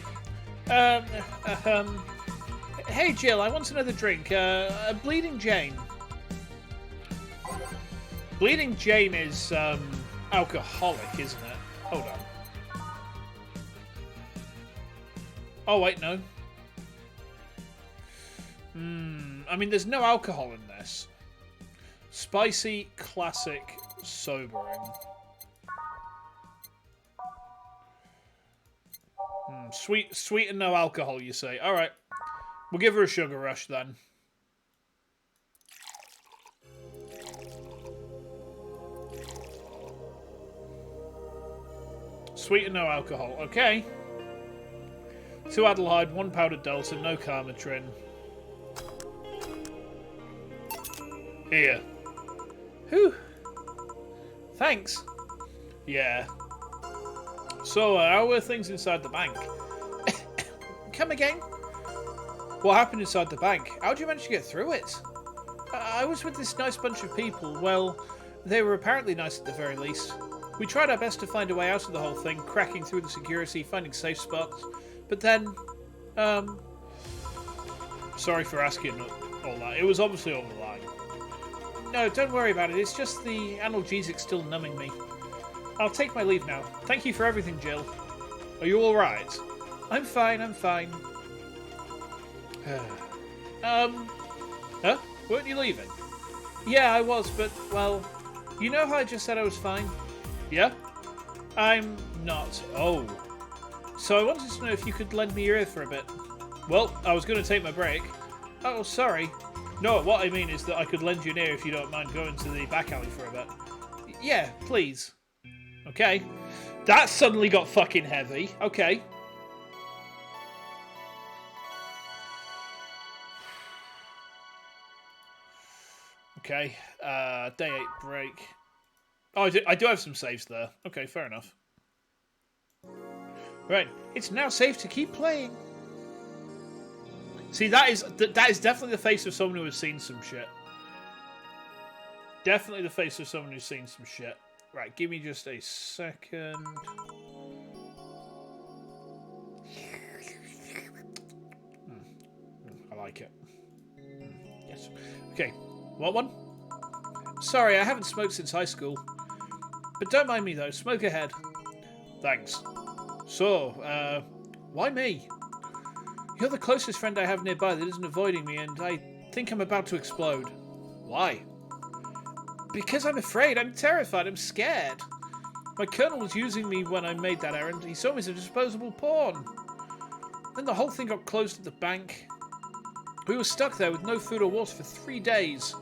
Hey Jill, I want another drink. A Bleeding Jane. Bleeding Jane is alcoholic, isn't it? Hold on. Oh wait, no. I mean, there's no alcohol in this. Spicy, classic, sobering. Sweet and no alcohol, you say? All right, we'll give her a sugar rush then. Sweet and no alcohol. Okay. 2 Adelheid, 1 powdered Delta, no Carmatrin. Here. Whew. Thanks. Yeah. So, how were things inside the bank? Come again? What happened inside the bank? How'd you manage to get through it? I was with this nice bunch of people. Well, they were apparently nice at the very least. We tried our best to find a way out of the whole thing, cracking through the security, finding safe spots. But then, sorry for asking all that. It was obviously on the line. No, don't worry about it. It's just the analgesic still numbing me. I'll take my leave now. Thank you for everything, Jill. Are you alright? I'm fine, I'm fine. Huh? Weren't you leaving? Yeah, I was, but, well, you know how I just said I was fine? Yeah? I'm not. Oh. So I wanted to know if you could lend me your ear for a bit. Well, I was going to take my break. Oh, sorry. No, what I mean is that I could lend you an ear if you don't mind going to the back alley for a bit. Yeah, please. Okay. That suddenly got fucking heavy. Okay. Okay. Day 8 break. Oh, I do have some saves there. Okay, fair enough. Right. It's now safe to keep playing. See, that is definitely the face of someone who has seen some shit. Definitely the face of someone who's seen some shit. Right, give me just a second. I like it. Yes. Okay. Want one? Sorry, I haven't smoked since high school. But don't mind me, though. Smoke ahead. Thanks. So, why me? You're the closest friend I have nearby that isn't avoiding me, and I think I'm about to explode. Why? Because I'm afraid. I'm terrified. I'm scared. My colonel was using me when I made that errand. He saw me as a disposable pawn. Then the whole thing got closed at the bank. We were stuck there with no food or water for 3 days.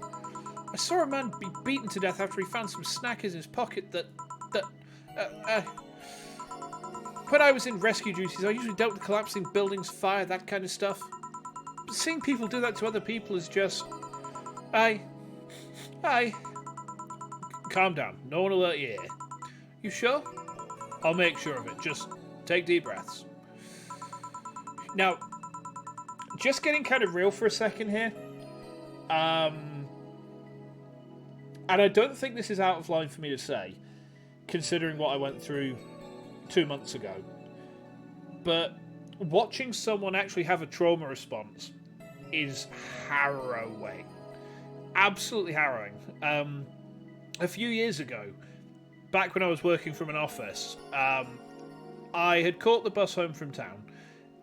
I saw a man be beaten to death after he found some snackers in his pocket When I was in rescue duties, I usually dealt with collapsing buildings, fire, that kind of stuff. But seeing people do that to other people is just... Calm down. No one will let you hear. You sure? I'll make sure of it. Just take deep breaths. Now, just getting kind of real for a second here. And I don't think this is out of line for me to say. considering what I went through 2 months ago. But watching someone actually have a trauma response is harrowing. Absolutely harrowing. A few years ago, back when I was working from an office, I had caught the bus home from town,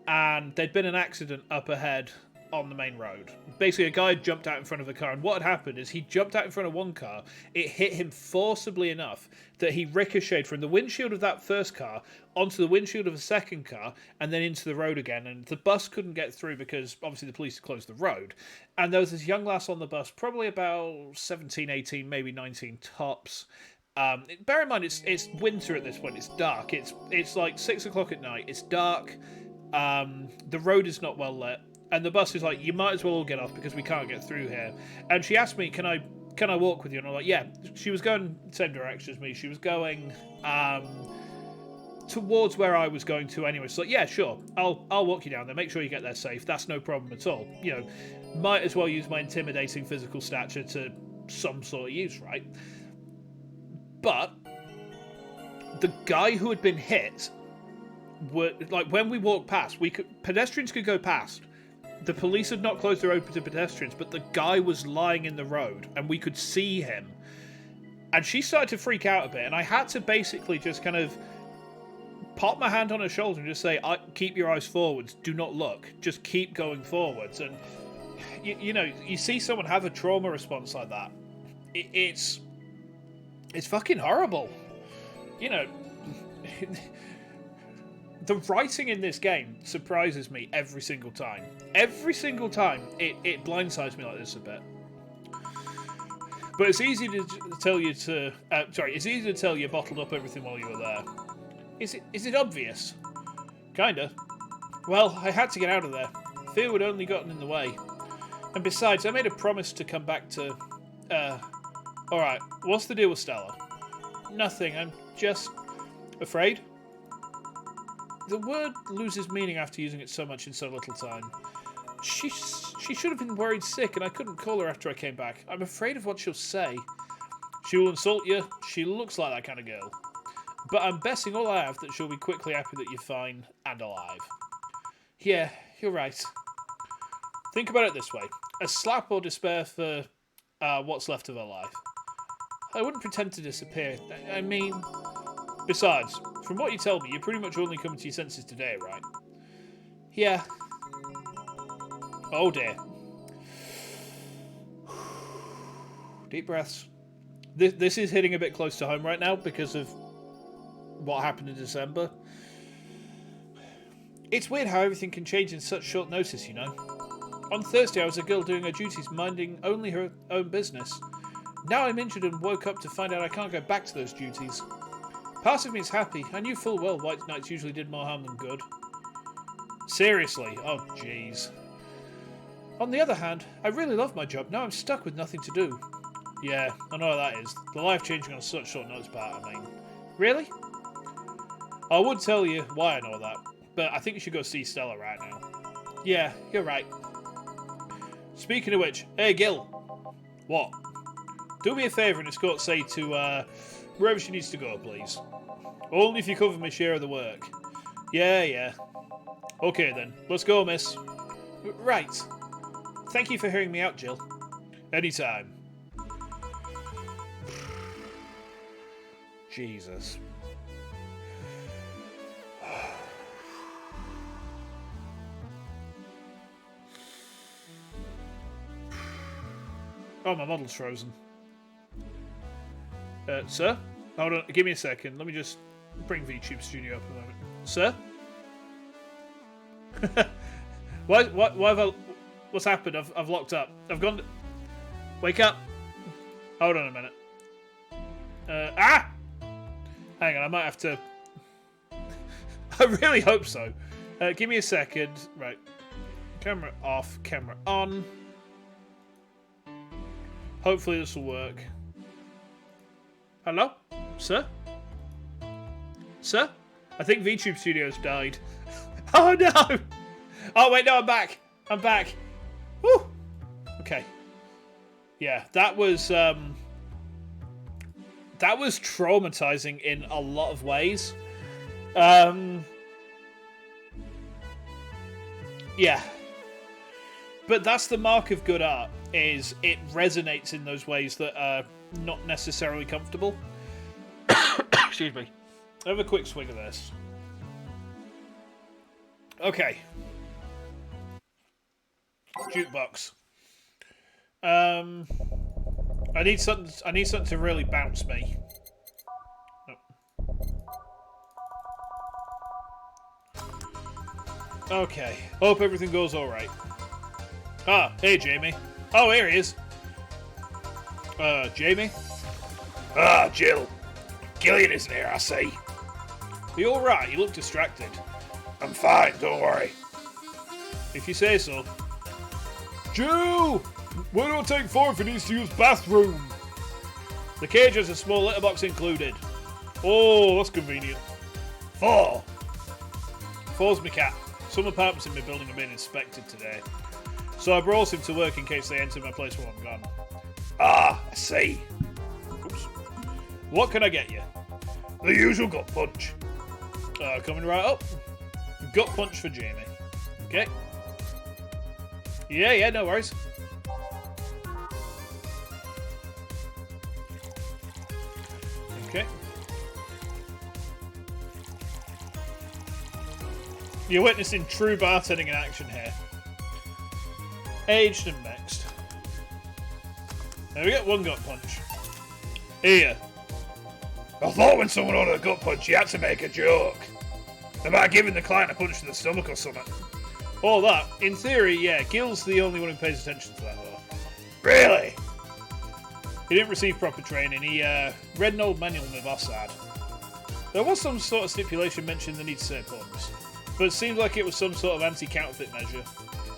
and there'd been an accident up ahead on the main road. Basically, a guy had jumped out in front of a car, and what had happened is he jumped out in front of one car, it hit him forcibly enough that he ricocheted from the windshield of that first car onto the windshield of a second car, and then into the road again, and the bus couldn't get through because, obviously, the police had closed the road. And there was this young lass on the bus, probably about 17, 18, maybe 19 tops. Bear in mind, it's winter at this point, it's dark, it's like 6 o'clock at night, it's dark, the road is not well lit, and the bus is like, you might as well all get off because we can't get through here. And she asked me, can I walk with you? And I'm like, yeah. She was going the same direction as me. She was going towards where I was going to anyway. So like, yeah, sure, I'll walk you down there. Make sure you get there safe. That's no problem at all. You know, might as well use my intimidating physical stature to some sort of use, right? But the guy who had been hit, like when we walked past, pedestrians could go past. The police had not closed the road to pedestrians, but the guy was lying in the road, and we could see him. And she started to freak out a bit, and I had to basically just kind of pop my hand on her shoulder and just say, keep your eyes forwards, do not look, just keep going forwards. And, you know, you see someone have a trauma response like that, it's fucking horrible. You know, the writing in this game surprises me every single time. Every single time, it blindsides me like this a bit. But it's easy to tell you to... it's easy to tell you bottled up everything while you were there. Is it obvious? Kinda. Well, I had to get out of there. Fear had only gotten in the way. And besides, I made a promise to come back to... Alright, what's the deal with Stella? Nothing, I'm just... afraid? The word loses meaning after using it so much in so little time. She should have been worried sick, and I couldn't call her after I came back. I'm afraid of what she'll say. She will insult you. She looks like that kind of girl. But I'm betting all I have that she'll be quickly happy that you're fine and alive. Yeah, you're right. Think about it this way. A slap or despair for what's left of her life. I wouldn't pretend to disappear. I mean... Besides, from what you tell me, you're pretty much only coming to your senses today, right? Yeah. Oh dear. Deep breaths. This is hitting a bit close to home right now because of what happened in December. It's weird how everything can change in such short notice, you know. On Thursday, I was a girl doing her duties, minding only her own business. Now I'm injured and woke up to find out I can't go back to those duties. Part of me is happy. I knew full well white nights usually did more harm than good. Seriously? Oh, jeez. On the other hand, I really love my job. Now I'm stuck with nothing to do. Yeah, I know what that is. The life changing on such short notice part, I mean. Really? I would tell you why I know that, but I think you should go see Stella right now. Yeah, you're right. Speaking of which, hey Gil. What? Do me a favour and escort Say to wherever she needs to go, please. Only if you cover my share of the work. Yeah. Okay then, let's go, miss. Right. Thank you for hearing me out, Jill. Anytime. Jesus. Oh, my model's frozen. Sir? Hold on, give me a second. Let me just bring VTube Studio up a moment. Sir? Why have I... What's happened? I've locked up. I've gone... Wake up! Hold on a minute. Hang on, I might have to... I really hope so. Give me a second. Right. Camera off, camera on. Hopefully this will work. Hello? Sir? Sir? I think VTube Studios died. Oh no! Oh wait, no, I'm back. I'm back. Woo! Okay. Yeah, that was that was traumatizing in a lot of ways. Yeah. But that's the mark of good art, is it resonates in those ways that are not necessarily comfortable. Excuse me. Have a quick swig of this. Okay. Jukebox. I need something to really bounce me. Okay. Hope everything goes alright. Ah, hey Jamie. Oh, here he is. Jamie? Ah, Jill. Gillian isn't here, I see. Are you alright? You look distracted. I'm fine, don't worry. If you say so. Jill! Why don't I take 4 if he needs to use bathroom? The cage has a small litter box included. Oh, that's convenient. 4. 4's my cat. Some apartments in my building are being inspected today. So I brought him to work in case they enter my place while I'm gone. Ah, I see. Oops. What can I get you? The usual gut punch. Coming right up. Gut punch for Jamie. Okay. Yeah, no worries. Okay. You're witnessing true bartending in action here. Aged and mixed. There we go, 1 gut punch. Here. I thought when someone ordered a gut punch, you had to make a joke. About giving the client a punch to the stomach or something. All that. In theory, yeah, Gil's the only one who pays attention to that, though. Really? He didn't receive proper training. He read an old manual my boss had. There was some sort of stipulation mentioning the need to say puns, but it seemed like it was some sort of anti-counterfeit measure.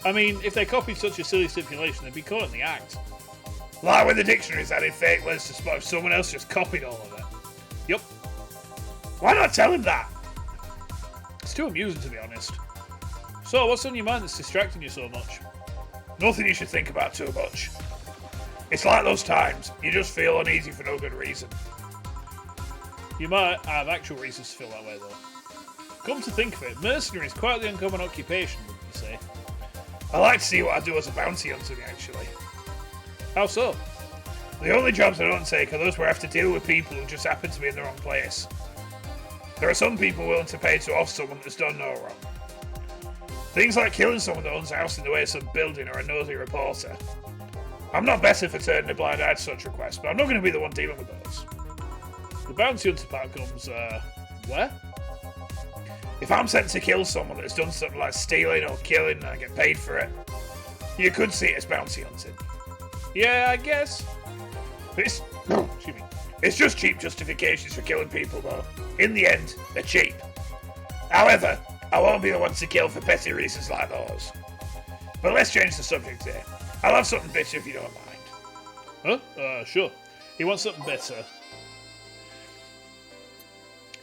I mean, if they copied such a silly stipulation, they'd be caught in the act. Like when the dictionaries added fake words to spot if someone else just copied all of it. Yup. Why not tell him that? It's too amusing, to be honest. So, what's on your mind that's distracting you so much? Nothing you should think about too much. It's like those times, you just feel uneasy for no good reason. You might have actual reasons to feel that way, though. Come to think of it, mercenary is quite the uncommon occupation, wouldn't you say? I like to see what I do as a bounty hunter, actually. How so? The only jobs I don't take are those where I have to deal with people who just happen to be in the wrong place. There are some people willing to pay to off someone that's done no wrong. Things like killing someone that owns a house in the way of some building or a nosy reporter. I'm not better for turning a blind eye to such requests, but I'm not going to be the one dealing with those. The bounty hunter part comes, where? If I'm sent to kill someone that's done something like stealing or killing and I get paid for it, you could see it as bounty hunting. Yeah, I guess. It's, Excuse me. it's just cheap justifications for killing people, though. In the end, they're cheap. However, I won't be the one to kill for petty reasons like those. But let's change the subject here. I'll have something bitter if you don't mind. Huh? Sure. He wants something bitter.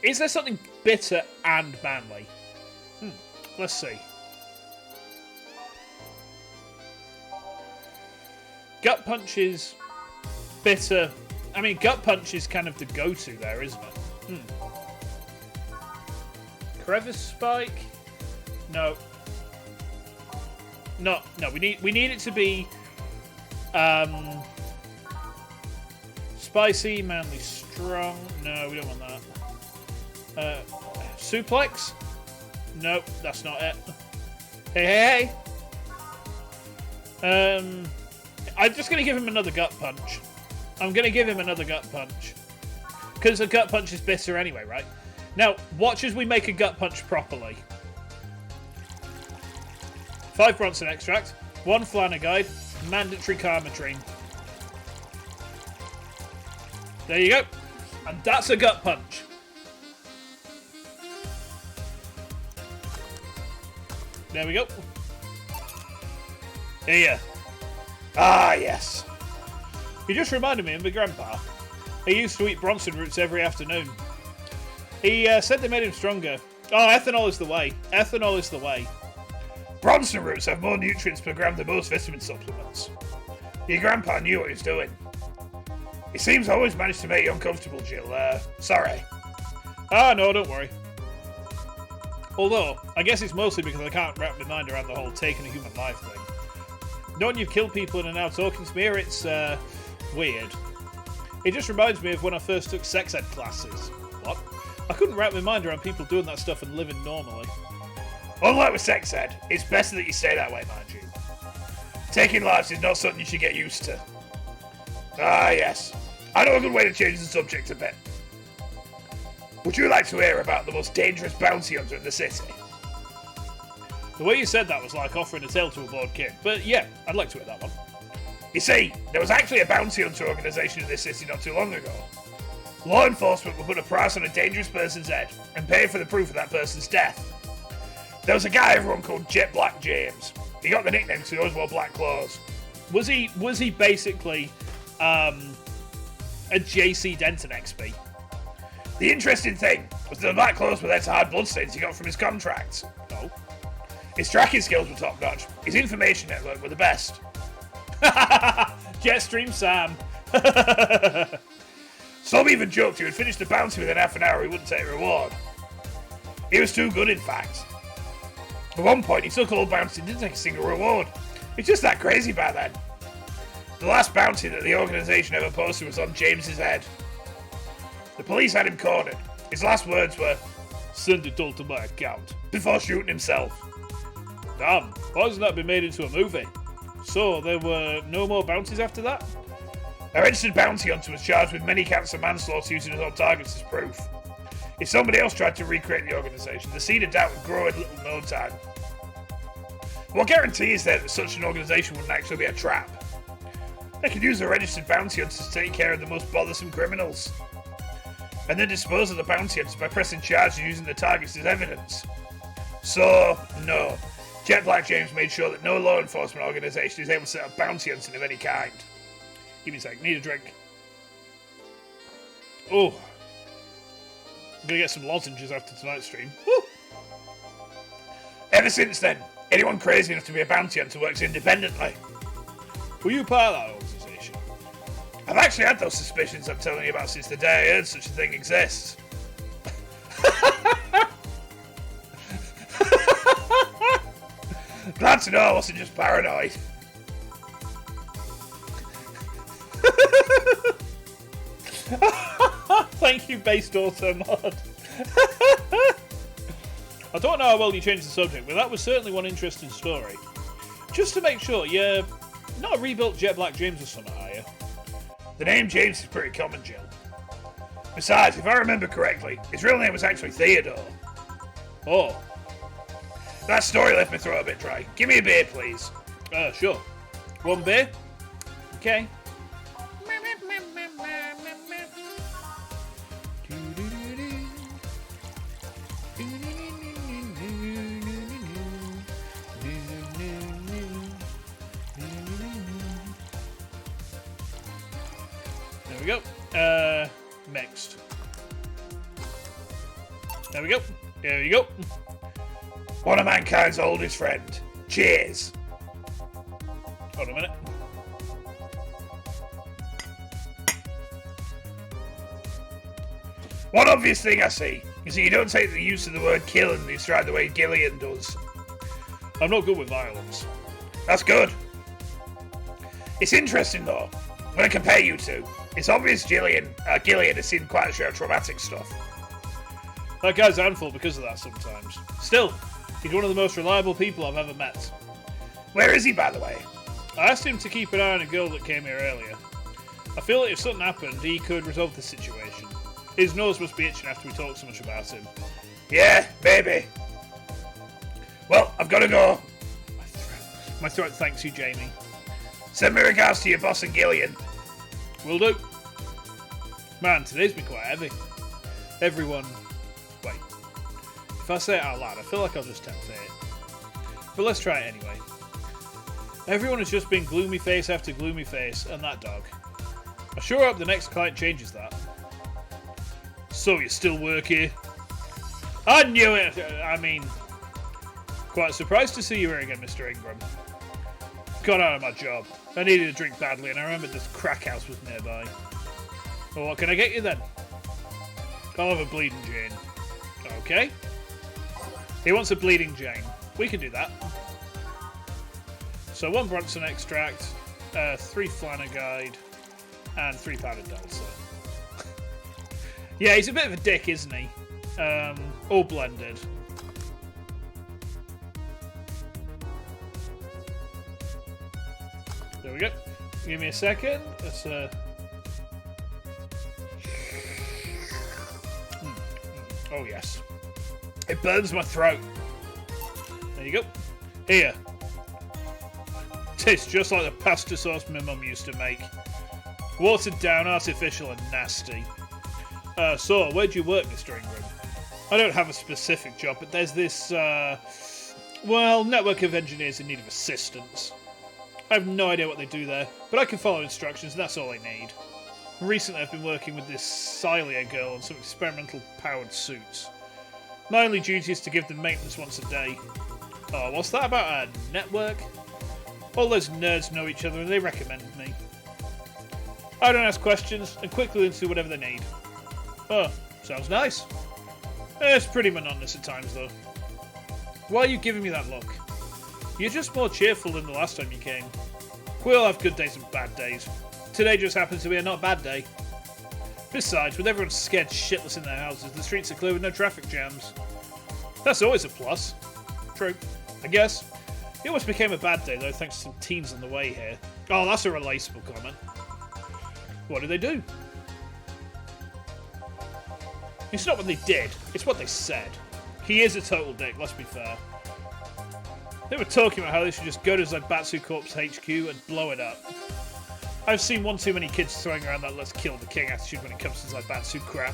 Is there something bitter and manly? Let's see. Gut punch is bitter. I mean, gut punch is kind of the go-to there, isn't it? Crevice spike? No. No. We need it to be spicy, manly, strong. No, we don't want that. Suplex? Nope, that's not it. Hey. I'm just going to give him another gut punch. I'm going to give him another gut punch. Because a gut punch is bitter anyway, right? Now, watch as we make a gut punch properly. 5 Bronson extract, 1 Flanagide, mandatory Karmatrine. There you go. And that's a gut punch. There we go. Here. Ah, yes. You just reminded me of my grandpa. He used to eat Bronson roots every afternoon. He said they made him stronger. Oh, ethanol is the way. Ethanol is the way. Bronson roots have more nutrients per gram than most vitamin supplements. Your grandpa knew what he was doing. It seems I always manage to make you uncomfortable, Jill. Sorry. Ah, no, don't worry. Although, I guess it's mostly because I can't wrap my mind around the whole taking a human life thing. Knowing you've killed people and are now talking to me here, it's, weird. It just reminds me of when I first took sex ed classes. What? I couldn't wrap my mind around people doing that stuff and living normally. Unlike with sex ed, it's better that you stay that way, mind you. Taking lives is not something you should get used to. Ah, yes. I know a good way to change the subject a bit. Would you like to hear about the most dangerous bounty hunter in the city? The way you said that was like offering a tail to a bored kid, but yeah, I'd like to hear that one. You see, there was actually a bounty hunter organisation in this city not too long ago. Law enforcement would put a price on a dangerous person's head and pay for the proof of that person's death. There was a guy everyone called Jet Black James. He got the nickname because he always wore black clothes. Was he basically a JC Denton XP? The interesting thing was that the black clothes were there to hide bloodstains he got from his contracts. Oh. His tracking skills were top notch. His information network were the best. Jetstream Sam. Some even joked he would finish the bounty within half an hour he wouldn't take a reward. He was too good, in fact. At one point, he took all bounty and didn't take a single reward. He's just that crazy by then. The last bounty that the organisation ever posted was on James's head. The police had him cornered. His last words were, "Send it all to my account," before shooting himself. Damn, why hasn't that been made into a movie? So, there were no more bounties after that? A registered bounty hunter was charged with many counts of manslaughter using his own targets as proof. If somebody else tried to recreate the organisation, the seed of doubt would grow in little no time. What guarantee is there that such an organisation wouldn't actually be a trap? They could use a registered bounty hunter to take care of the most bothersome criminals, and then dispose of the bounty hunters by pressing charges using the targets as evidence. So, no. Jet Black James made sure that no law enforcement organisation is able to set up bounty hunting of any kind. Give me a sec, need a drink. Oh. I'm gonna get some lozenges after tonight's stream. Woo! Ever since then, anyone crazy enough to be a bounty hunter works independently. Were you part of that organisation? I've actually had those suspicions I'm telling you about since the day I heard such a thing exists. Glad to know I wasn't just paranoid. Thank you, based auto mod. I don't know how well you changed the subject, but that was certainly one interesting story. Just to make sure, you're not a rebuilt Jet Black James or something, are you? The name James is pretty common, Jill. Besides, if I remember correctly, his real name was actually Theodore. Oh. That story left my throat a bit dry. Give me a beer, please. Sure. One beer? Okay. There we go. Next. There we go. There you go. One of mankind's oldest friend. Cheers. Hold on a minute. One obvious thing I see is that you don't take the use of the word kill in the stride the way Gillian does. I'm not good with violence. That's good. It's interesting though, when I compare you two, it's obvious Gillian has seen quite a share of traumatic stuff. That guy's a handful because of that sometimes. Still, he's one of the most reliable people I've ever met. Where is he, by the way? I asked him to keep an eye on a girl that came here earlier. I feel like if something happened, he could resolve the situation. His nose must be itching after we talked so much about him. Yeah, maybe. Well, I've got to go. My throat thanks you, Jamie. Send my regards to your boss and Gillian. Will do. Man, today's been quite heavy. Everyone... Wait. If I say it out loud, I feel like I'll just tempt fate. But let's try it anyway. Everyone has just been gloomy face after gloomy face, and that dog. I sure hope the next client changes that. So you still work here? I knew it! I mean... Quite surprised to see you here again, Mr. Ingram. Got out of my job. I needed a drink badly, and I remembered this crack house was nearby. Well, what can I get you then? I'll have a bleeding Jane. Okay. He wants a bleeding Jane. We can do that. So 1 Bronson extract, 3 Flanagide, and 3 powdered Delta. Yeah, he's a bit of a dick, isn't he? All blended. There we go. Give me a second. Let's Oh yes. It burns my throat. There you go. Here. Tastes just like the pasta sauce my mum used to make. Watered down, artificial and nasty. So, where do you work, Mr. Ingram? I don't have a specific job, but there's this, network of engineers in need of assistance. I have no idea what they do there, but I can follow instructions, and that's all I need. Recently, I've been working with this Silia girl on some experimental powered suits. My only duty is to give them maintenance once a day. Oh, what's that about a network? All those nerds know each other and they recommend me. I don't ask questions and quickly learn to do whatever they need. Oh, sounds nice. It's pretty monotonous at times though. Why are you giving me that look? You're just more cheerful than the last time you came. We all have good days and bad days. Today just happens to be a not bad day. Besides, with everyone scared shitless in their houses, the streets are clear with no traffic jams. That's always a plus. True, I guess. It almost became a bad day though, thanks to some teens on the way here. Oh, that's a relatable comment. What did they do? It's not what they did, it's what they said. He is a total dick, let's be fair. They were talking about how they should just go to Zaibatsu Corp's HQ and blow it up. I've seen one too many kids throwing around that let's kill the king attitude when it comes to Zaibatsu crap.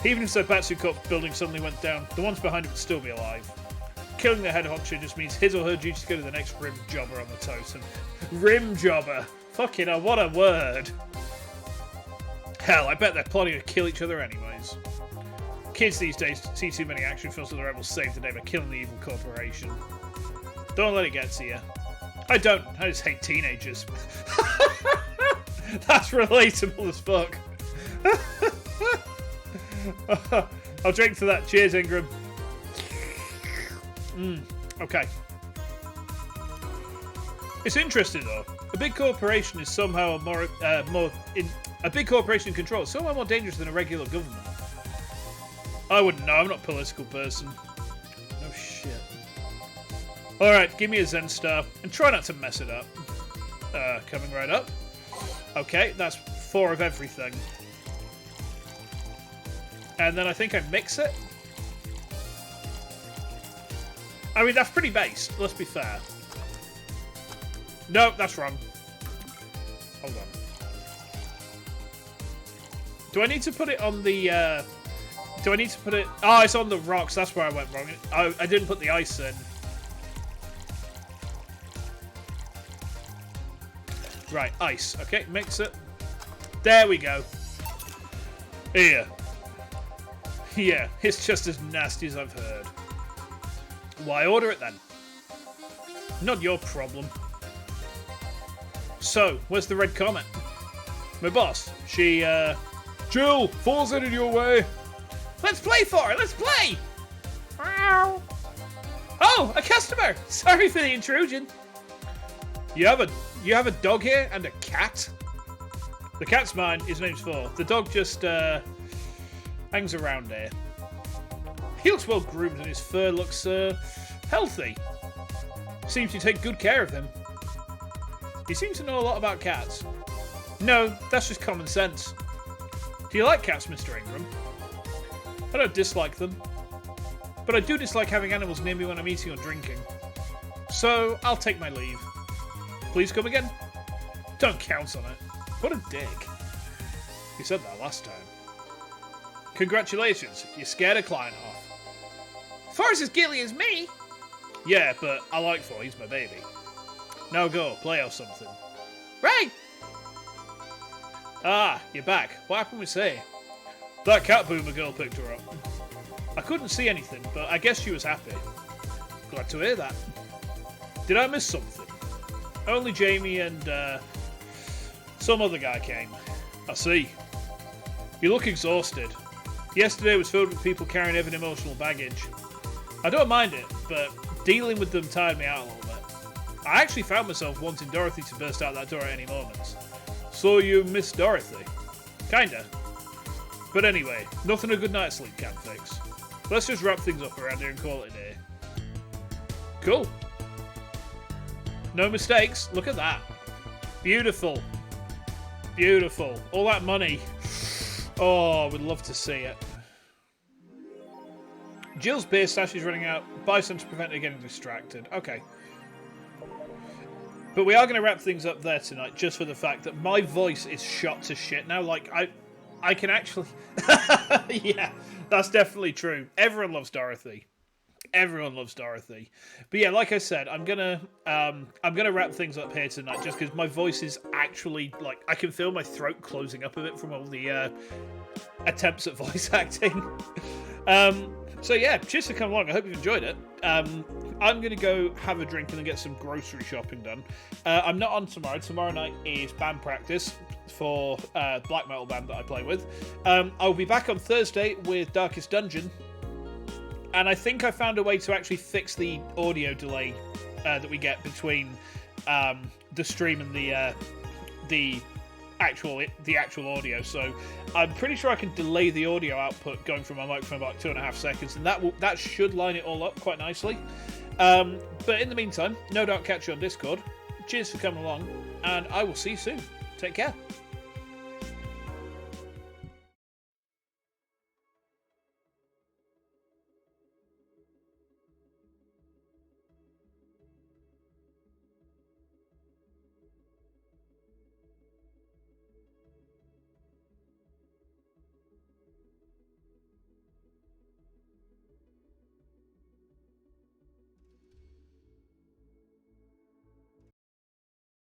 Even if Zaibatsu Corp's building suddenly went down, the ones behind it would still be alive. Killing the head honcho just means his or her duty to go to the next rim jobber on the totem. Rim jobber! Fucking hell, what a word! Hell, I bet they're plotting to kill each other anyways. Kids these days see too many action films of the rebels save the day by killing the evil corporation. Don't let it get to you. I don't. I just hate teenagers. That's relatable as fuck. I'll drink to that. Cheers, Ingram. Okay. It's interesting though. A big corporation is somehow a big corporation in control is somehow more dangerous than a regular government. I wouldn't know. I'm not a political person. No shit. All right, give me a Zen Star and try not to mess it up. Coming right up. Okay, that's 4 of everything. And then I think I mix it. I mean, that's pretty based, let's be fair. No, that's wrong. Hold on. Do I need to put it on the, do I need to put it... Oh, it's on the rocks, that's where I went wrong. I didn't put the ice in. Right, ice. Okay, mix it. There we go. Here. Yeah, it's just as nasty as I've heard. Why order it then? Not your problem. So, where's the red comet? My boss, she, Jill, falls in your way. Let's play for it, let's play! Oh, a customer! Sorry for the intrusion. You have a dog here and a cat? The cat's mine, his name's Thor. The dog just, hangs around here. He looks well groomed and his fur looks, healthy. Seems you take good care of him. You seem to know a lot about cats. No, that's just common sense. Do you like cats, Mr. Ingram? I don't dislike them. But I do dislike having animals near me when I'm eating or drinking. So, I'll take my leave. Please come again? Don't count on it. What a dick. You said that last time. Congratulations, you scared a client off. Forrest as gilly as me? Yeah, but I like Thor, he's my baby. Now go, play or something. Right! Ah, you're back. What happened with Say? That cat boomer girl picked her up. I couldn't see anything, but I guess she was happy. Glad to hear that. Did I miss something? Only Jamie and, some other guy came. I see. You look exhausted. Yesterday was filled with people carrying heavy emotional baggage. I don't mind it, but dealing with them tired me out a little bit. I actually found myself wanting Dorothy to burst out that door at any moment. So you miss Dorothy? Kinda. But anyway, nothing a good night's sleep can't fix. Let's just wrap things up around here and call it a day. Cool. No mistakes. Look at that. Beautiful. Beautiful. All that money. Oh, I would love to see it. Jill's beer stash is running out. Buy some to prevent her getting distracted. Okay. But we are going to wrap things up there tonight, just for the fact that my voice is shot to shit now. Like, I can actually... yeah, that's definitely true. Everyone loves Dorothy. Everyone loves Dorothy. But yeah, like I said, I'm gonna wrap things up here tonight, just because my voice is actually, like, I can feel my throat closing up a bit from all the attempts at voice acting. So yeah, cheers for coming along. I hope you've enjoyed it. I'm going to go have a drink and then get some grocery shopping done. I'm not on tomorrow. Tomorrow night is band practice for black metal band that I play with. I'll be back on Thursday with Darkest Dungeon. And I think I found a way to actually fix the audio delay that we get between the stream and the actual audio. So I'm pretty sure I can delay the audio output going from my microphone about 2.5 seconds, and that should line it all up quite nicely. But in the meantime, no doubt catch you on Discord. Cheers for coming along, and I will see you soon. Take care.